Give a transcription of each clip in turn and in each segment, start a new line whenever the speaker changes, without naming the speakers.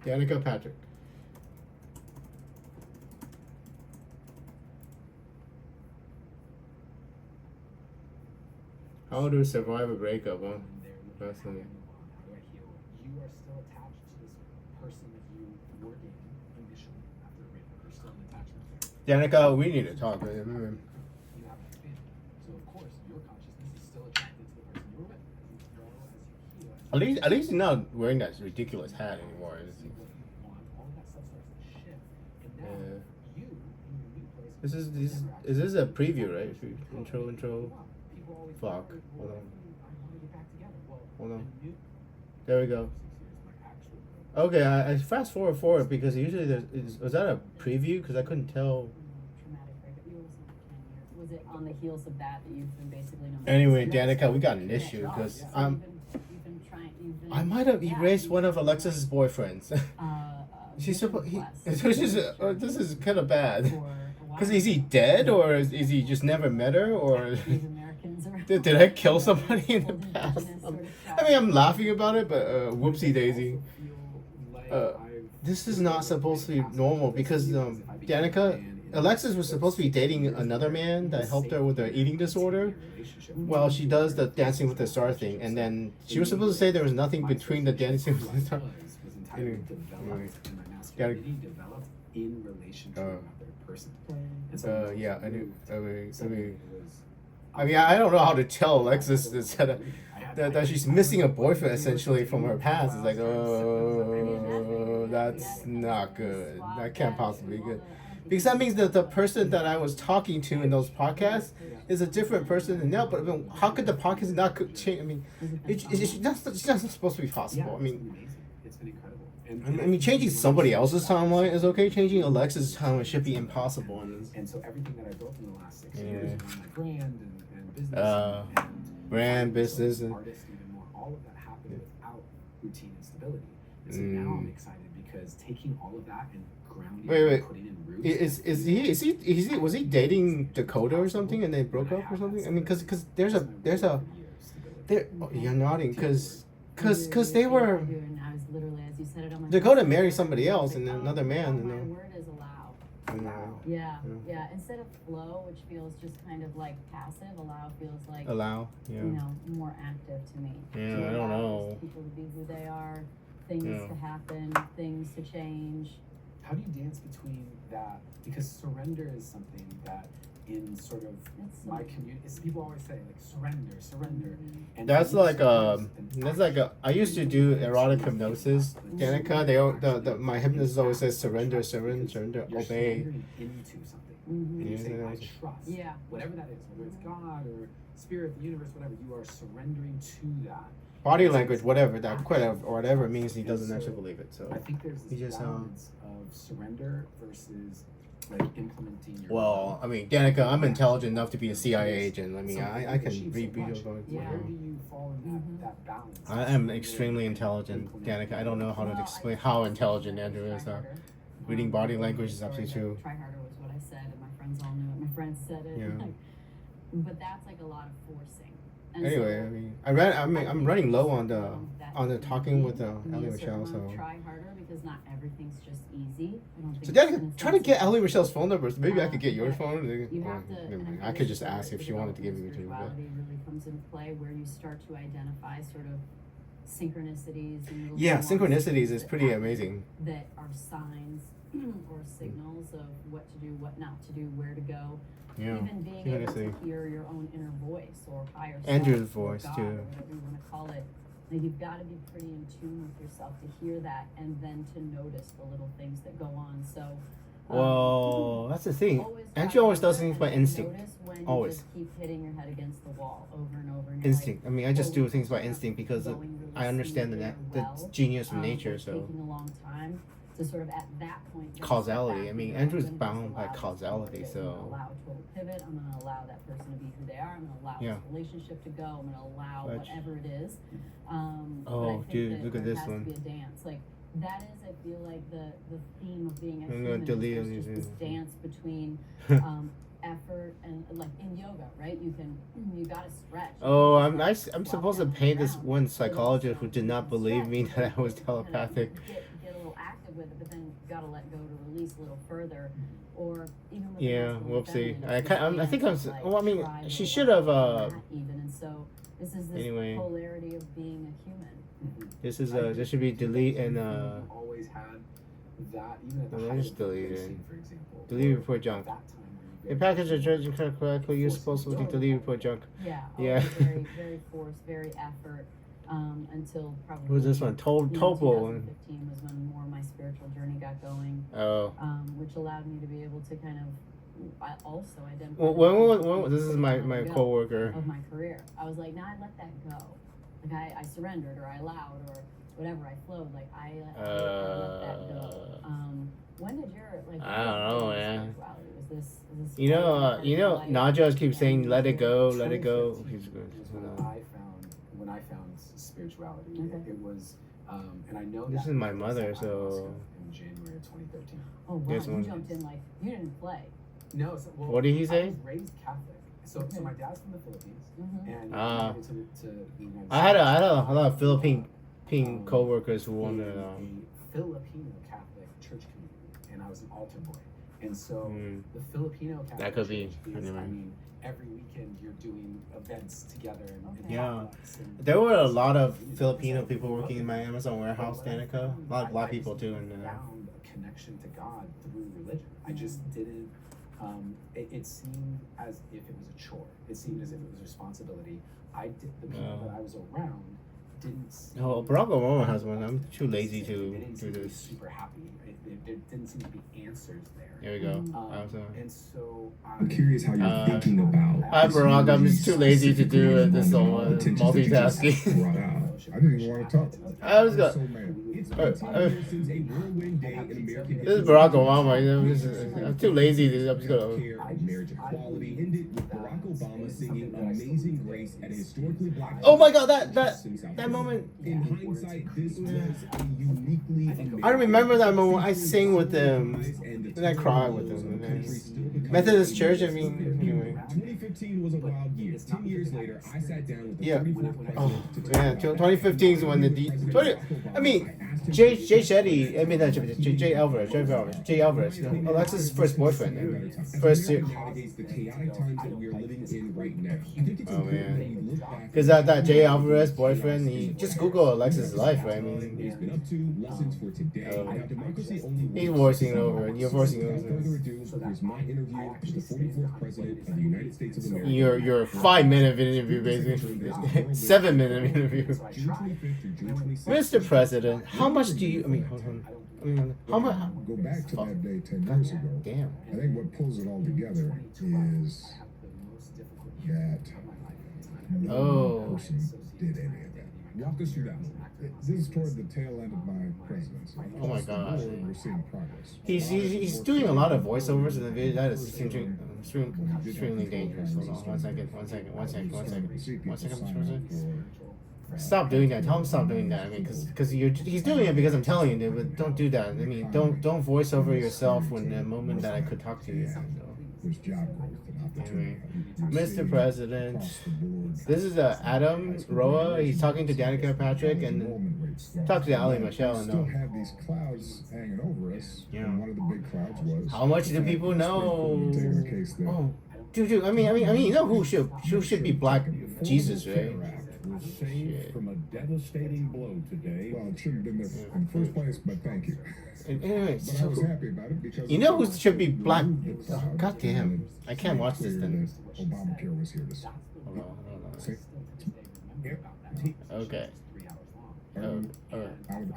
Danica Patrick. How to survive a breakup, huh? Fascinating.
How do I heal? You are still attached to this person that you were dating initially after the breakup. There's still an attachment there.
Danica, we need to talk.
You haven't expanded. So of course your consciousness is still attracted to the person you were with. As you grow, as you heal,
At least you're not wearing that ridiculous hat anymore.
what you want, all of that stuff starts to shift. And now you, in your new place,
Is this a preview, right? Intro.
people always
Fuck.
go,
Hold on.
I want to get back together. Well,
Hold on.
the new
There we go.
6 years, my actual
Okay, I fast forward because usually was that a preview? Because I couldn't tell.
Traumatic breakup. You were listening for 10 years. Was it on the heels of that you've been basically no?
Anyway, Danica, we got an issue because
You've been trying.
I might have erased one of Alexis's boyfriends. She's supposed. This is kind of bad. Because is he dead or is he just never met her or did I kill somebody in the past? I mean, I'm laughing about it, but whoopsie daisy. This is not supposed to be normal because Danica, Alexis was supposed to be dating another man that helped her with her eating disorder. Well, she does the Dancing with the Star thing, and then she was supposed to say there was nothing between the Dancing with the Star. Anyway,
in relation to another person.
Yeah, I mean, I don't know how to tell Alexis that she's missing a boyfriend essentially from her past. It's like, oh, that's not good. That can't possibly be good. Because that means that the person that I was talking to in those podcasts is a different person than now. But I mean, how could the podcast not change? I mean, it's not supposed to be possible. I mean,
it's been incredible.
I mean, changing somebody else's timeline is okay. Changing Alexis' timeline should be impossible.
And so everything that I built in the last 6 years, my brand and business, and
brand, business, and
artist, even more, all of that happened without routine and stability. And so now I'm excited because taking all of that and grounding and putting in roots.
Was he dating Dakota or something and they broke up or something? I mean, because there's a you're nodding because they were.
Literally, as you said it on my
Dakota married somebody else and then another man.
My word is allow. Yeah. Instead of flow, which feels just kind of like passive, allow feels like more active to me.
Yeah, I don't know.
People to be who they are, things to happen, things to change.
How do you dance between that? Because surrender is something that in sort of my community, people always say like surrender. And
that's like I used to do erotic hypnosis. Danica, my hypnotist always says surrender, obey.
Into something. And you say I trust.
Yeah.
Whatever that is, whether it's God or spirit, the universe, whatever, you are surrendering to that.
Body language, whatever it means, he doesn't actually believe it. So
I think there's this balance of surrender versus like implementing your.
Well, I mean, Danica, I'm intelligent enough to be a CIA agent. I mean, I can read video.
Where do you fall in that balance?
I am extremely intelligent, Danica. I don't know how to explain how intelligent Andrew is. Reading body language is absolutely true.
Try harder was what I said, and my friends all knew it. My friends said it.
Yeah.
But that's like a lot of forcing. And
anyway, I mean, I'm running low on the talking with Allie Michelle. So
try harder because not everything's just easy. I don't think
so Danica, try to get Allie Michelle's phone number. So maybe I could get your phone.
You have to.
I could just ask if she wanted to give me to.
Spirituality really comes into play where you start to identify sort of synchronicities. And
synchronicities is pretty amazing.
That are signs or signals of what to do, what not to do, where to go.
Yeah.
Even being able to hear your own inner voice or higher self,
Andrew's voice
God,
too.
or whatever you want to call it. Like you've got to be pretty in tune with yourself to hear that and then to notice the little things that go on. So
well, that's the thing. Andrew always does things by instinct. Always.
You just keep hitting your head against the wall over and over. And
instinct. I mean, I just do things by instinct because I understand the genius of nature. So
taking a long time to sort of at that point.
Causality. I mean, Andrew's bound by causality. So.
I'm gonna allow a total pivot. I'm gonna allow that person to be who they are. I'm gonna allow this relationship to go. I'm gonna allow whatever it is.
Oh, dude, look at this one.
There has to be a dance. Like that is, I feel like the theme of being a human is just this dance between effort and like in yoga, right? You gotta stretch.
Oh, I'm supposed to pay this one psychologist who did not believe me that I was telepathic.
Get a little active. with it, but then gotta let go to release a little further, or even with
Yeah,
the
whoopsie.
feminine,
I think I'm.
like,
Well, I mean,
try
she
to
should
let
have.
go of that even, and so this is this
Anyway.
polarity of being a human.
This is this should be delete and
always had that even at the
well,
height
just
of the
delete
racing,
if
for example.
delete
or
report junk.
That time when you
If package is judged correctly, you're supposed to delete report junk.
Yeah.
Yeah.
Very, very forced, very effort. Until probably.
Who's this one?
Topo.
2015
was when more of my spiritual journey got going.
Oh.
Which allowed me to be able to kind of. I also identify.
When this is my coworker.
Of my career, I was like, I let that go. Like I surrendered, or I allowed, or whatever. I flowed. Like I let that go. When did your like?
I don't know, man.
Was this?
You know, Naja keeps saying, "Let it go, let it go." He's good.
When I found spirituality,
Okay.
it was, and I know
This
that
is my
because
mother,
at
so.
in January of 2013.
Oh wow!
This
You
one.
jumped in like you didn't play.
No, so, well,
What did he say?
I was raised Catholic, so my dad's from the Philippines, and
Ah.
to the United
I had
States.
a lot of Philippine coworkers who wanted.
A Filipino Catholic church community, and I was an altar boy, and so the Filipino Catholic
That could be.
church is, I mean, every weekend you're doing events together and
Yeah.
potlucks
There were a lot of Filipino people working in my Amazon warehouse, Danica. A lot of people too. And
found a connection to God through religion. I just didn't. It seemed as if it was a chore. It seemed as if it was a responsibility. The people that I was around didn't.
Oh, Barack Obama has one. I'm too lazy to
They didn't
do
seem to be
this.
super happy. There didn't seem to be answers there.
Here we go.
And so
I'm curious how you're thinking about.
Hi, Barack. I'm just too lazy to do this multitasking.
Brought out. I didn't even want to talk.
I was
So,
going.
man, it's
Uh,
been 10 years since a whirlwind day in American
This is Barack Obama. I'm too lazy to. I'm just gonna.
care of marriage equality ended with Barack Obama singing Amazing Grace at a historically black.
Oh my God! That moment.
In hindsight, this was a uniquely American.
I remember that moment. I sing with them, and I cry with them. Methodist Church. I mean, anyway.
2015 was a wild year. 10 years later, I sat down with the
Yeah.
34th president
Oh,
to talk
yeah.
about
2015 is when I mean, Jay Shetty. I mean, not Jay Alvarez. Alexis' first boyfriend. First.
navigates the chaotic times that we are living in right now. I think it's
Oh,
important
man.
that we look back
Because that Jay Alvarez boyfriend, he just Google Alexis' life, right? I
what he's
mean,
been up to, lessons for today. Now, democracy only works.
he's voicing it over. You're voicing it
Without
over.
further ado, here's my interview with the 44th president of the United States of America.
Your 5-minute interview, basically. 7-minute interview.
June 25th through June 26th.
Mr. President, how much do you? I mean, hold on. How much?
Go back to that day 10
God
years ago.
damn.
I think what pulls it all together is that no
Oh.
one person did any of that.
Walk us through that moment.
This is toward the tail end of my presidency.
Oh my
Across the
gosh.
board, we're seeing progress.
He's doing a lot of voiceovers in the video. That is extremely dangerous. Hold on, one second, Mr. President. Stop doing that. Tell him stop doing that. I mean, because he's doing it because I'm telling you to, but don't do that. I mean, don't voice over yourself when the moment that I could talk to you. So.
There's job growth and opportunity.
Mr. President,
Across the board.
this is Adam Roa. He's talking to Danica Patrick and
Enrollment rates.
talk to Allie Michelle.
We
And
still had these clouds hanging over us,
Yeah.
and one of the big clouds was
how much do people know?
taking the case that
Oh, dude. I mean, you know who should be Black Jesus, right?
Was saved from a devastating blow today.
well, it shouldn't have been there in the first place, but thank you.
And anyway,
But I was happy about it because
you know who should be Black?
the clouds,
God damn! I can't watch this
clear
then.
that Obamacare was here to stay.
Hold on.
See?
Okay.
And
Alright.
out of the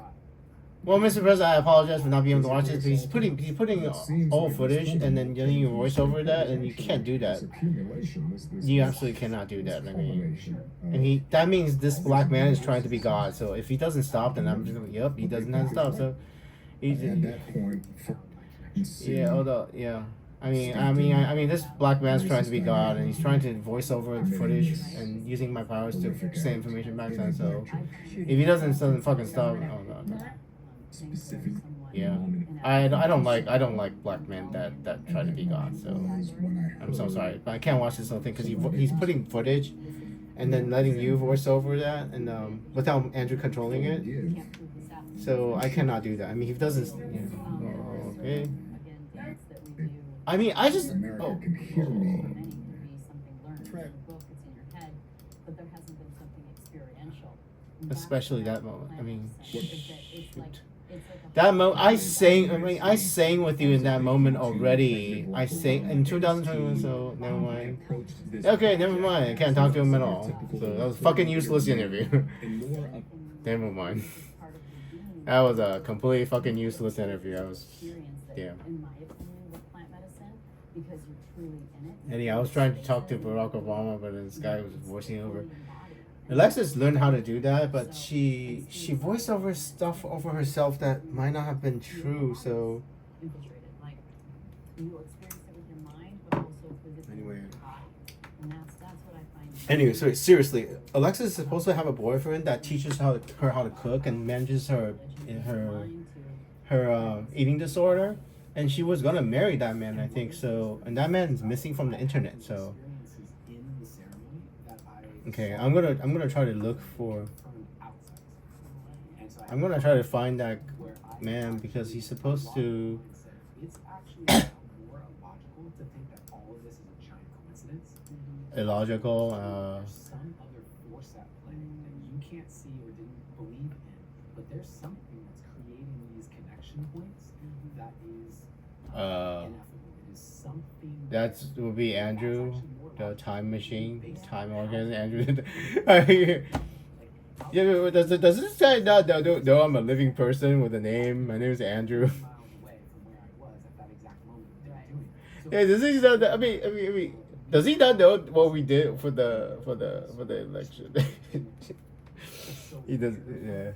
Well, Mr. President, I apologize for not being able to watch this. But he's putting old footage, and then you voice over that, and you can't do that.
this accumulation, this
You absolutely cannot do that. I mean,
culmination of-
and that means this black man is trying to be God. So if he doesn't stop, then I'm just going, yep, he doesn't have to stop. So he's
at that point,
yeah, hold up, yeah. I mean, this black man's trying to be God, and he's trying to voice over the footage and using my powers to say information back then. So if he doesn't fucking stop, oh god.
specific
Yeah,
moment.
I don't like black men that try to be God. So
was when I
I'm so
heard
sorry, but I can't watch this whole thing because he's putting footage, and then letting you voice over that, and without Andrew controlling it.
Give.
So I cannot do that. I mean, he doesn't. Okay. I mean, I just.
America can hear me.
Especially that moment. I mean, shoot. That moment, I sang. I mean, I sang with you in that moment already. I sang in 2021. So never mind. Okay, never mind. I can't talk to him at all. So that was a fucking useless interview. Never mind. That was a completely fucking useless interview. I was, yeah. Anyhow, I was trying to talk to Barack Obama, but this guy was voicing over. Alexis learned how to do that, but she voiced over stuff over herself that might not have been true. So anyway, so seriously, Alexis is supposed to have a boyfriend that teaches her how to cook and manages her eating disorder, and she was gonna marry that man, I think so. And that man's missing from the internet, so. Okay, I'm gonna try to look for. I'm gonna try to find that man because he's supposed to.
It's actually more illogical to think that all of this is a giant coincidence.
Illogical.
There's some other force at play that you can't see or didn't believe in, but there's something that's creating these connection points that is ineffable. It is something.
That would be Andrew. The time machine, time organ, Andrew. Yeah, does this guy not know I'm a living person with a name? My name is Andrew. Yeah, does he not? I mean, does he not know what we did for the election? He does. Yeah.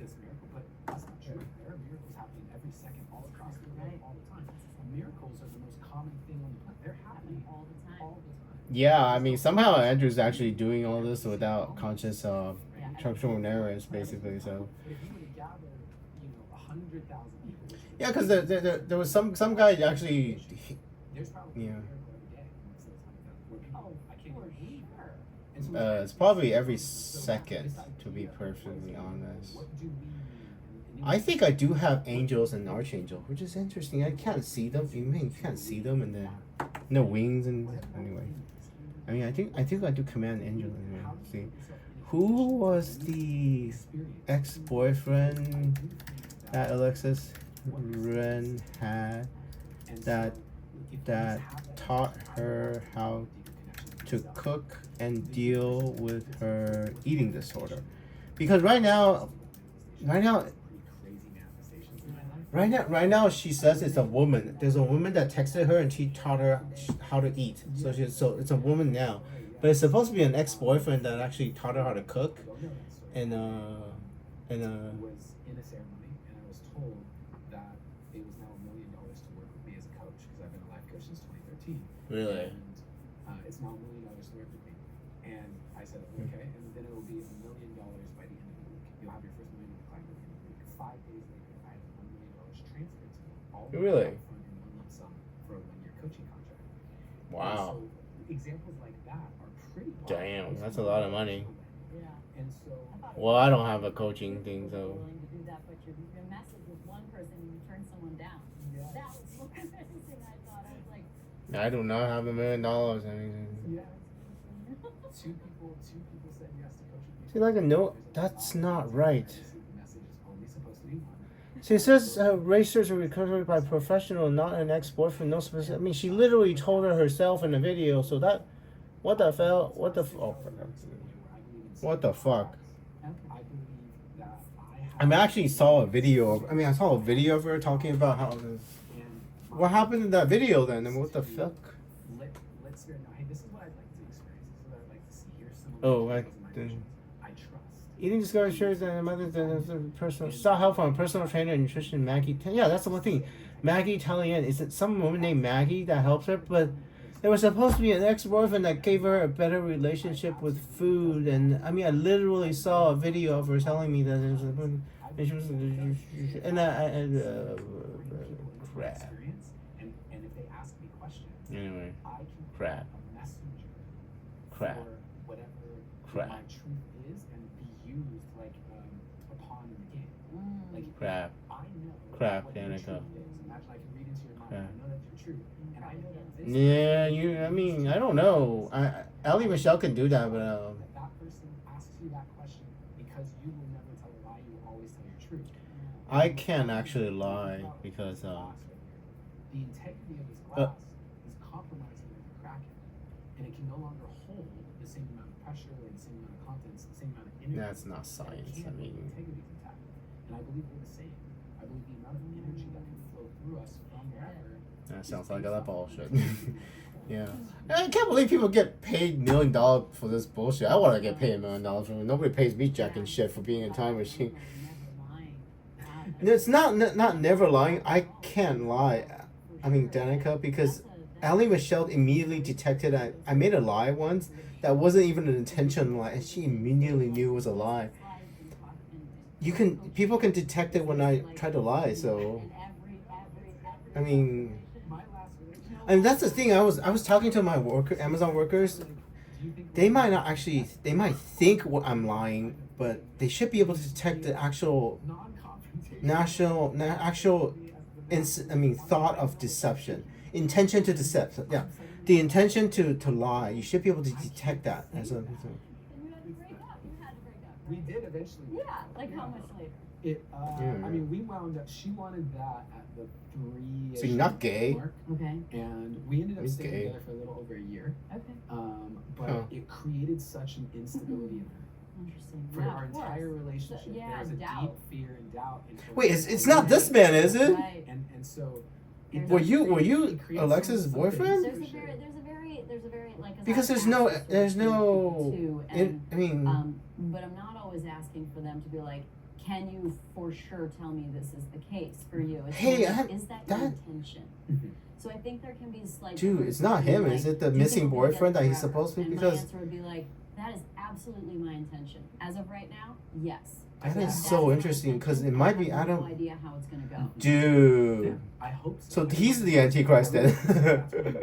Miracles are the most common thing on the planet. They're happening all the time.
Yeah, I mean, somehow Andrew's actually doing all this without conscious structural errors, basically. So. Yeah, because there was some guy actually. Yeah. It's probably every second, to be perfectly honest. I think I do have angels and archangel, which is interesting. I can't see them. You can't see them, and then no wings and anyway. I mean, I think I do command angel anyway. See, who was the ex-boyfriend that Alexis Ren had that taught her how to cook and deal with her eating disorder? Because right now, she says it's a woman. There's a woman that texted her and she taught her how to eat. So it's a woman now, but it's supposed to be an ex-boyfriend that actually taught her how to cook, and
was in a ceremony, and I was told that it was now $1 million to work with me as a coach because I've been a life coach since 2013.
Really?
And it's now $1 million to work with me, and I said okay, and then it will be $1 million by the end of the week. You'll have your first $1 million client at the end of the week. 5 days later, I had $1 million transferred to me. All
really?
In one lump sum for a 1-year coaching contract.
Wow.
And so examples like that are pretty.
Damn, that's a lot of money.
Yeah. And so.
Well, I don't have a coaching thing, so.
Willing to do that, but your message with one person and you turn someone down.
Yeah.
That was so amazing. I thought I was like.
I do not have $1 million or anything.
Yeah. Two people said yes to coaching.
See, like a note, that's not right.
The message is only supposed to be one.
See, it says racers are recovered by professional, not an ex-boyfriend. No specific. I mean, she literally told her herself in the video. So that, what the fuck? What the fuck? I mean, I actually saw a video. I saw a video of her talking about how. What happened in that video then? And what the fuck?
Let's hear now. Hey, this is what I'd like to experience. This is what I'd like to see. Here's some.
Oh,
I trust.
Eating discovery shares and mother than personal saw help from a personal trainer and nutrition Maggie. Yeah, that's the one thing. Maggie Tallien. Is it some woman named Maggie that helps her? But there was supposed to be an ex-boyfriend that gave her a better relationship with food. And I mean, I literally saw a video of her telling me that there's a crap.
And if they ask me questions,
Anyway,
I can
crap.
a messenger
Crap.
for whatever
Crap.
my truth is and be used like a pawn in the game. Like
Crap.
I know
Crap,
what your
Danica.
truth is. Imagine I can read into your mind.
Crap.
I know that's your truth, and I know that this.
Yeah, I mean, I don't know. Allie Michelle can do that, but
that person asks you that question because you will never tell a lie. You will always tell your truth.
I can't actually lie because
The integrity of this glass is compromising with the cracking, and it can no longer hold the same amount of pressure or the same amount of contents, the same amount of energy.
that's not science. I mean,
The integrity is intact, and I believe we're the same. I believe the amount of energy that can flow through us from wherever.
that sounds like that bullshit. Yeah, I can't believe people get paid $1 million for this bullshit. I want to get paid $1 million for it. Nobody pays me jack and shit for being a time machine. It's not never lying. I can't lie. I mean, Danica, because Allie Michelle immediately detected I made a lie once that wasn't even an intentional lie, and she immediately knew it was a lie. People can detect it when I try to lie. So, I mean, that's the thing. I was talking to my Amazon workers. They might not actually. They might think I'm lying, but they should be able to detect the actual thought of deception, intention to deceive. Yeah, the intention to lie. You should be able to detect that.
And you had to break up.
We did eventually.
Yeah, like how much later?
I mean, we wound up. She wanted that at the 3.
So you're not gay?
Mark,
Okay.
and we ended up
He's
staying
gay.
together for a little over a year.
Okay.
But it created such an instability in her.
Interesting.
For
Yeah,
our
of course.
entire relationship,
So, yeah,
there was a
doubt.
deep fear and doubt. And
Wait, it's not this man, is it?
Right.
And so.
Were you
it creates
Alexa's
something
boyfriend?
for
There's a
sure.
very like.
Because there's no. But
I'm not always asking for them to be like, can you for sure tell me this is the case for you? It's
Hey,
more like, is that your
that-
intention?
Mhm.
So I think there can be slight.
Dude, it's not him.
like,
Is it the
do you
missing
think we'll be
boyfriend that
together
he's supposed to?
forever? And
Because
my answer would be like, that is absolutely my intention. As of right now, yes.
that
Yeah.
is so
my
interesting. Because it
intention.
might
I
be. I
have no
don't.
idea how it's gonna go.
Dude.
I hope so.
So he's the Antichrist then.
Then.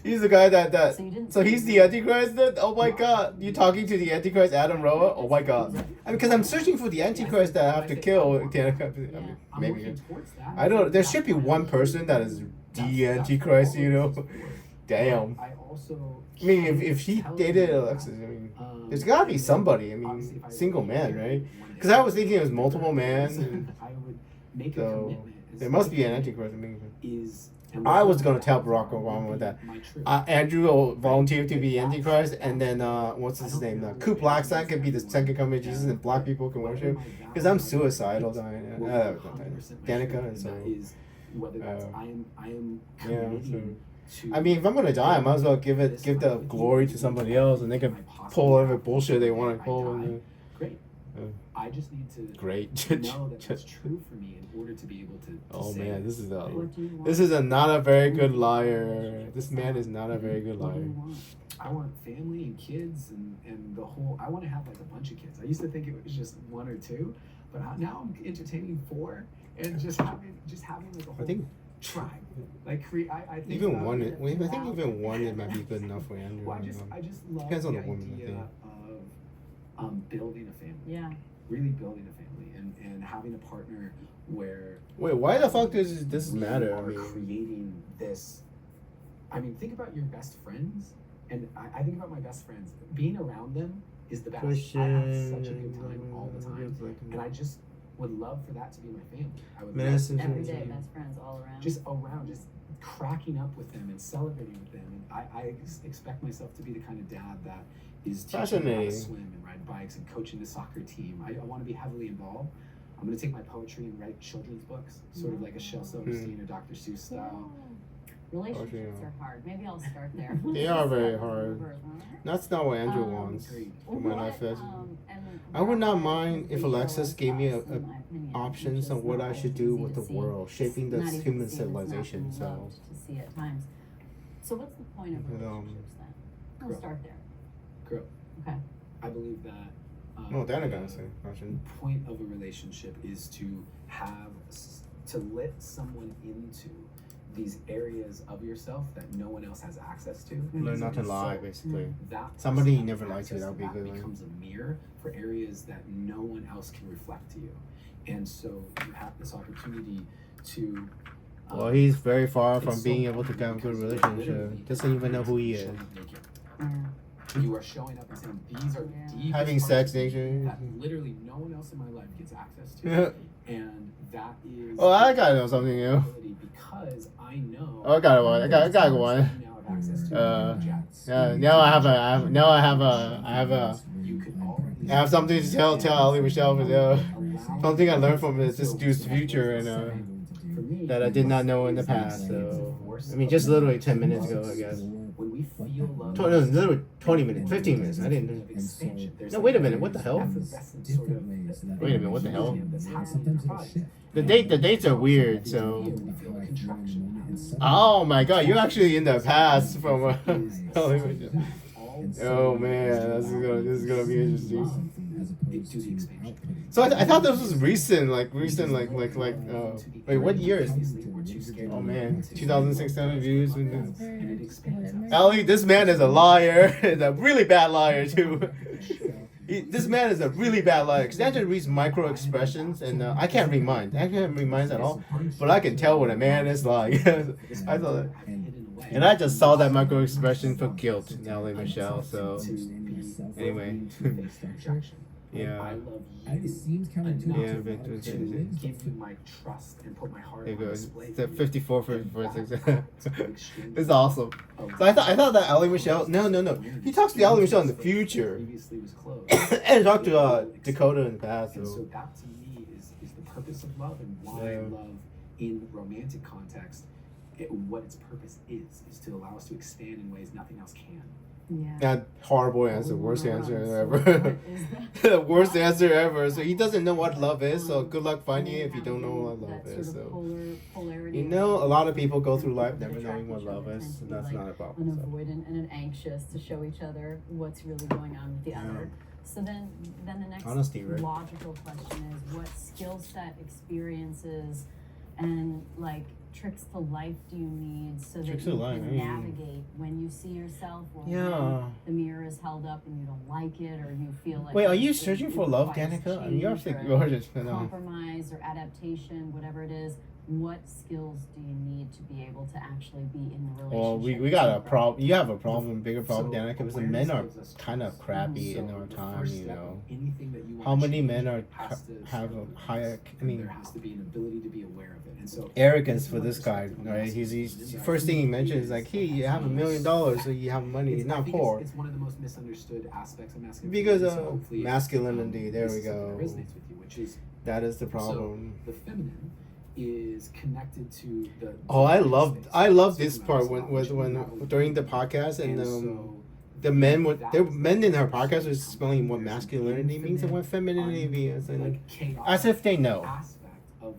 He's the guy that.
So you didn't.
So he's the Antichrist then? Oh my god. You talking to the Antichrist, Adam Roa? Oh my god. I mean, because I'm searching for the Antichrist that I have to kill. I mean,
I'm
maybe.
working towards that.
I don't. There should be one person that is the Antichrist, you know? Damn.
I also.
I mean, if he dated Alexis, I mean, there's gotta be somebody. I
obviously,
mean,
if I
single
were to
man,
get
right?
married one day,
Because I was thinking it was multiple man.
I would make a
So
commitment. as
there must be an
something
Antichrist. I mean,
Is.
I was gonna tell Barack Obama with that.
My truth.
Andrew will volunteer to be Antichrist, and then what's his name? Ku Klux Klan can be the second coming of Jesus, and black people can worship. Because I'm suicidal, Danica, and so.
Whether that's I am
Yeah,
committing to.
I mean, if I'm gonna die, I might as well give the glory to somebody else, and they can pull whatever bullshit they want to pull.
Great.
Yeah.
I just need to
Great.
know that that's true for me in order to be able to
Oh
say
man,
it.
this is
What do you want?
not a very good liar. This man is not a very good
What do
liar.
you want?
I want family and kids and the whole. I want to have like a bunch of kids. I used to think it was just 1 or 2, but now I'm entertaining 4 and just having like a whole
I think
tribe. Like I think
even
about
one.
it
I think
now.
even one it might be good enough for Andrew.
Well, I just love
Depends on
the
the woman, I
idea
think.
of building a family.
Yeah.
Really building a family and having a partner where
Wait, why the fuck does this
we
matter? I
are
mean,
creating this. I mean, think about your best friends, and I think about my best friends. Being around them is the best. I have such a good time all the time, and I just would love for that to be my family. I would love
Medicine.
Every day, best friends all around.
just cracking up with them and celebrating with them. And I expect myself to be the kind of dad that is teaching them how to
Fascinating.
swim and ride bikes and coaching the soccer team. I want to be heavily involved. I'm going to take my poetry and write children's books, sort of like a Shel Silverstein or Dr. Seuss style.
Relationships
yeah.
are hard. Maybe I'll start there.
They are very
Reverse,
hard.
huh?
That's not what Andrew
Um,
wants.
Agreed.
In my life, that's.
And
I would not
that
mind if
show
Alexis
us
gave me
us, in my opinion,
options
which
on
is
what
not
I should
always
do
easy
with
to
the
see.
world, shaping the
Not easy to
human
see, and it's not
civilization.
been
So.
loved to see at times. So what's the point of relationships then? I'll
Grow.
start there.
Grow.
Okay.
I believe that.
No, Danica gonna
the
say question.
point of a relationship is to have to let someone into these areas of yourself that no one else has access to.
Learn not to
And
lie,
so
basically.
that
Somebody you
person
never
having
lied to,
access
that would be a good one.
becomes a mirror for areas that no one else can reflect to you. And so you have this opportunity to.
Well, he's very far
it's
from
so
being able to
powerful
have a good
because you're
relationship.
literally
Doesn't even know who he is.
showing up naked.
Yeah.
You are showing up and saying, these are the deepest
Having
parts
sex
of me
nature.
that literally no one else in my life gets access to.
Yeah.
And that is
Oh, I gotta know something new.
because I know
Oh, I got one. I got one.
you now have access to jets.
Yeah. Now I have
You could already
I have something to tell Allie Michelle. Something I learned from this dude's future and that I did not know in the past. So I mean, just literally 10 minutes ago, I guess.
when we feel love,
No, literally 20 minutes, 15 minutes. I didn't. No, wait a minute. What the hell? Wait a minute. What the hell? The dates are weird. So. Oh my God, you're actually in the past from. Oh man, this is gonna be interesting. So I thought this was recent, like wait, what year is this? Oh man, 2006 views. Allie, this man is a liar, is a really bad liar too. This man is a really bad liar because Andrew reads micro expressions, and I can't read mine. I can't read mine at all, but I can tell when a man is lying. I thought that. And I just saw that micro expression for guilt, Allie Michelle. So anyway, yeah.
It seems counterintuitive.
Yeah, but
give you my trust and put my heart
there
on
goes.
display.
It's at 54, 46. It's awesome. So I thought that Allie Michelle. No. He talks to Allie Michelle in the future,
Previously was closed.
and talked to Dakota in the past.
And so
So
that to me is the purpose of love and why
Yeah.
love in romantic context, what its purpose is to allow us to expand in ways nothing else can.
Yeah.
that horrible answer, worst answer
So
ever.
what is that?
The worst answer ever. So he doesn't know what love is. So good luck finding it if you don't know what love
That
is.
sort of
So
polarity.
you know, a lot of people go through life never knowing what love is, and that's not a
An
problem. So.
avoidant and an anxious to show each other what's really going on with the other. So then the next
Honesty, right?
logical question is, what skill set, experiences, and like tricks to life do you need so that
Tricks
you
to life,
can
I mean-
navigate when you see yourself or
Yeah.
when the mirror is held up and you don't like it, or you feel like
Wait, are
it's-
you
it
searching for love,
requires
Danica? I mean, you're
change
absolutely
or
gorgeous. But,
compromise or adaptation, whatever it is. What skills do you need to be able to actually be in the relationship?
well, we got a
to grow?
problem. You have a problem, bigger problem,
So
Danica, because the
awareness
men are
gives us
kind of
choice.
crappy
So
in our
the
time,
first
you
step
know.
of anything that you
How
want
many
to
men are
has to
have
start
a
with
higher?
awareness.
I mean,
There has to be an ability to be aware of it, and so
arrogance for this guy, right? He's first thing he mentions is like, hey, you have $1 million, so you have money. You're
I
not
think
poor.
It's one of the most misunderstood aspects of masculinity.
Because
So
of
hopefully,
masculinity, there
this
we
is something
go.
that resonates with you, which is
That is the problem.
the feminine is connected to the.
Oh, I love
So
this
female
part
is not, which
when
we
during the podcast and
so
the men
that
the
is
men in her
the
podcast was
first
explaining what
there's an
masculinity means and what femininity means, and
like chaotic
as if they know.
aspect of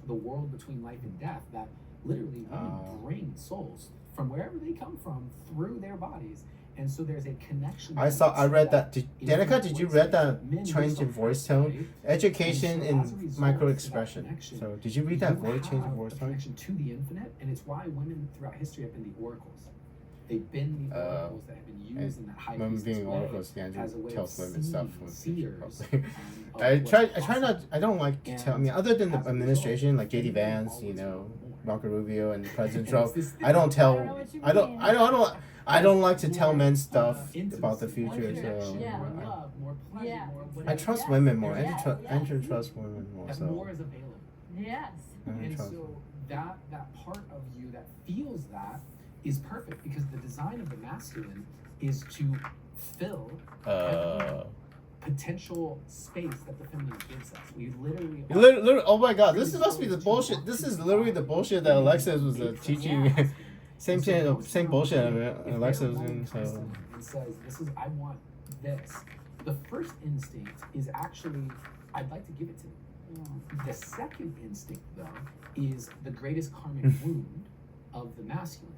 the world between life and death that literally women bring souls from wherever they come from through their bodies, and so there's a connection.
I read that. Danica, did you read that
Men
change in
don't
voice
have,
tone?
right?
Education
And so as a
in
result
micro
of that
expression.
connection,
So did you read that
you
voice change in
have
voice
a
tone?
connection to the infinite, and it's why women throughout history have been the oracles. They've been the oracles that have been used in that high
Women
priestess
being
way
oracles, Andrew
as a way
tells
of
women stuff.
seers, of
I
what's
try
possible.
not. I don't like to tell. I mean, other than the
as a
administration, like
result,
JD
women
Vance, you
always
know,
want more.
Marco Rubio, and President
And
Trump.
it's this thing.
I don't
I don't know
tell.
what you
I don't.
mean.
I don't like to tell men stuff
Intimacy,
about the
more
future.
connection,
So
Yeah.
more love, more pleasure,
Yeah.
more
I
whatever.
trust
Yeah.
women more.
Yeah.
Andrew trusts women more.
That
So
more is available.
Yes.
Andrew
And
trusts.
so that part of you that feels that is perfect because the design of the masculine is to fill every potential space that the feminine gives us. We literally are
Literally, oh my God! This must be the bullshit. This is literally the bullshit that Alexis was teaching.
Yeah.
Same bullshit Alexis was doing. So
and says, "This is I want this." The first instinct is actually, I'd like to give it to you. The second instinct, though, is the greatest karmic wound of the masculine,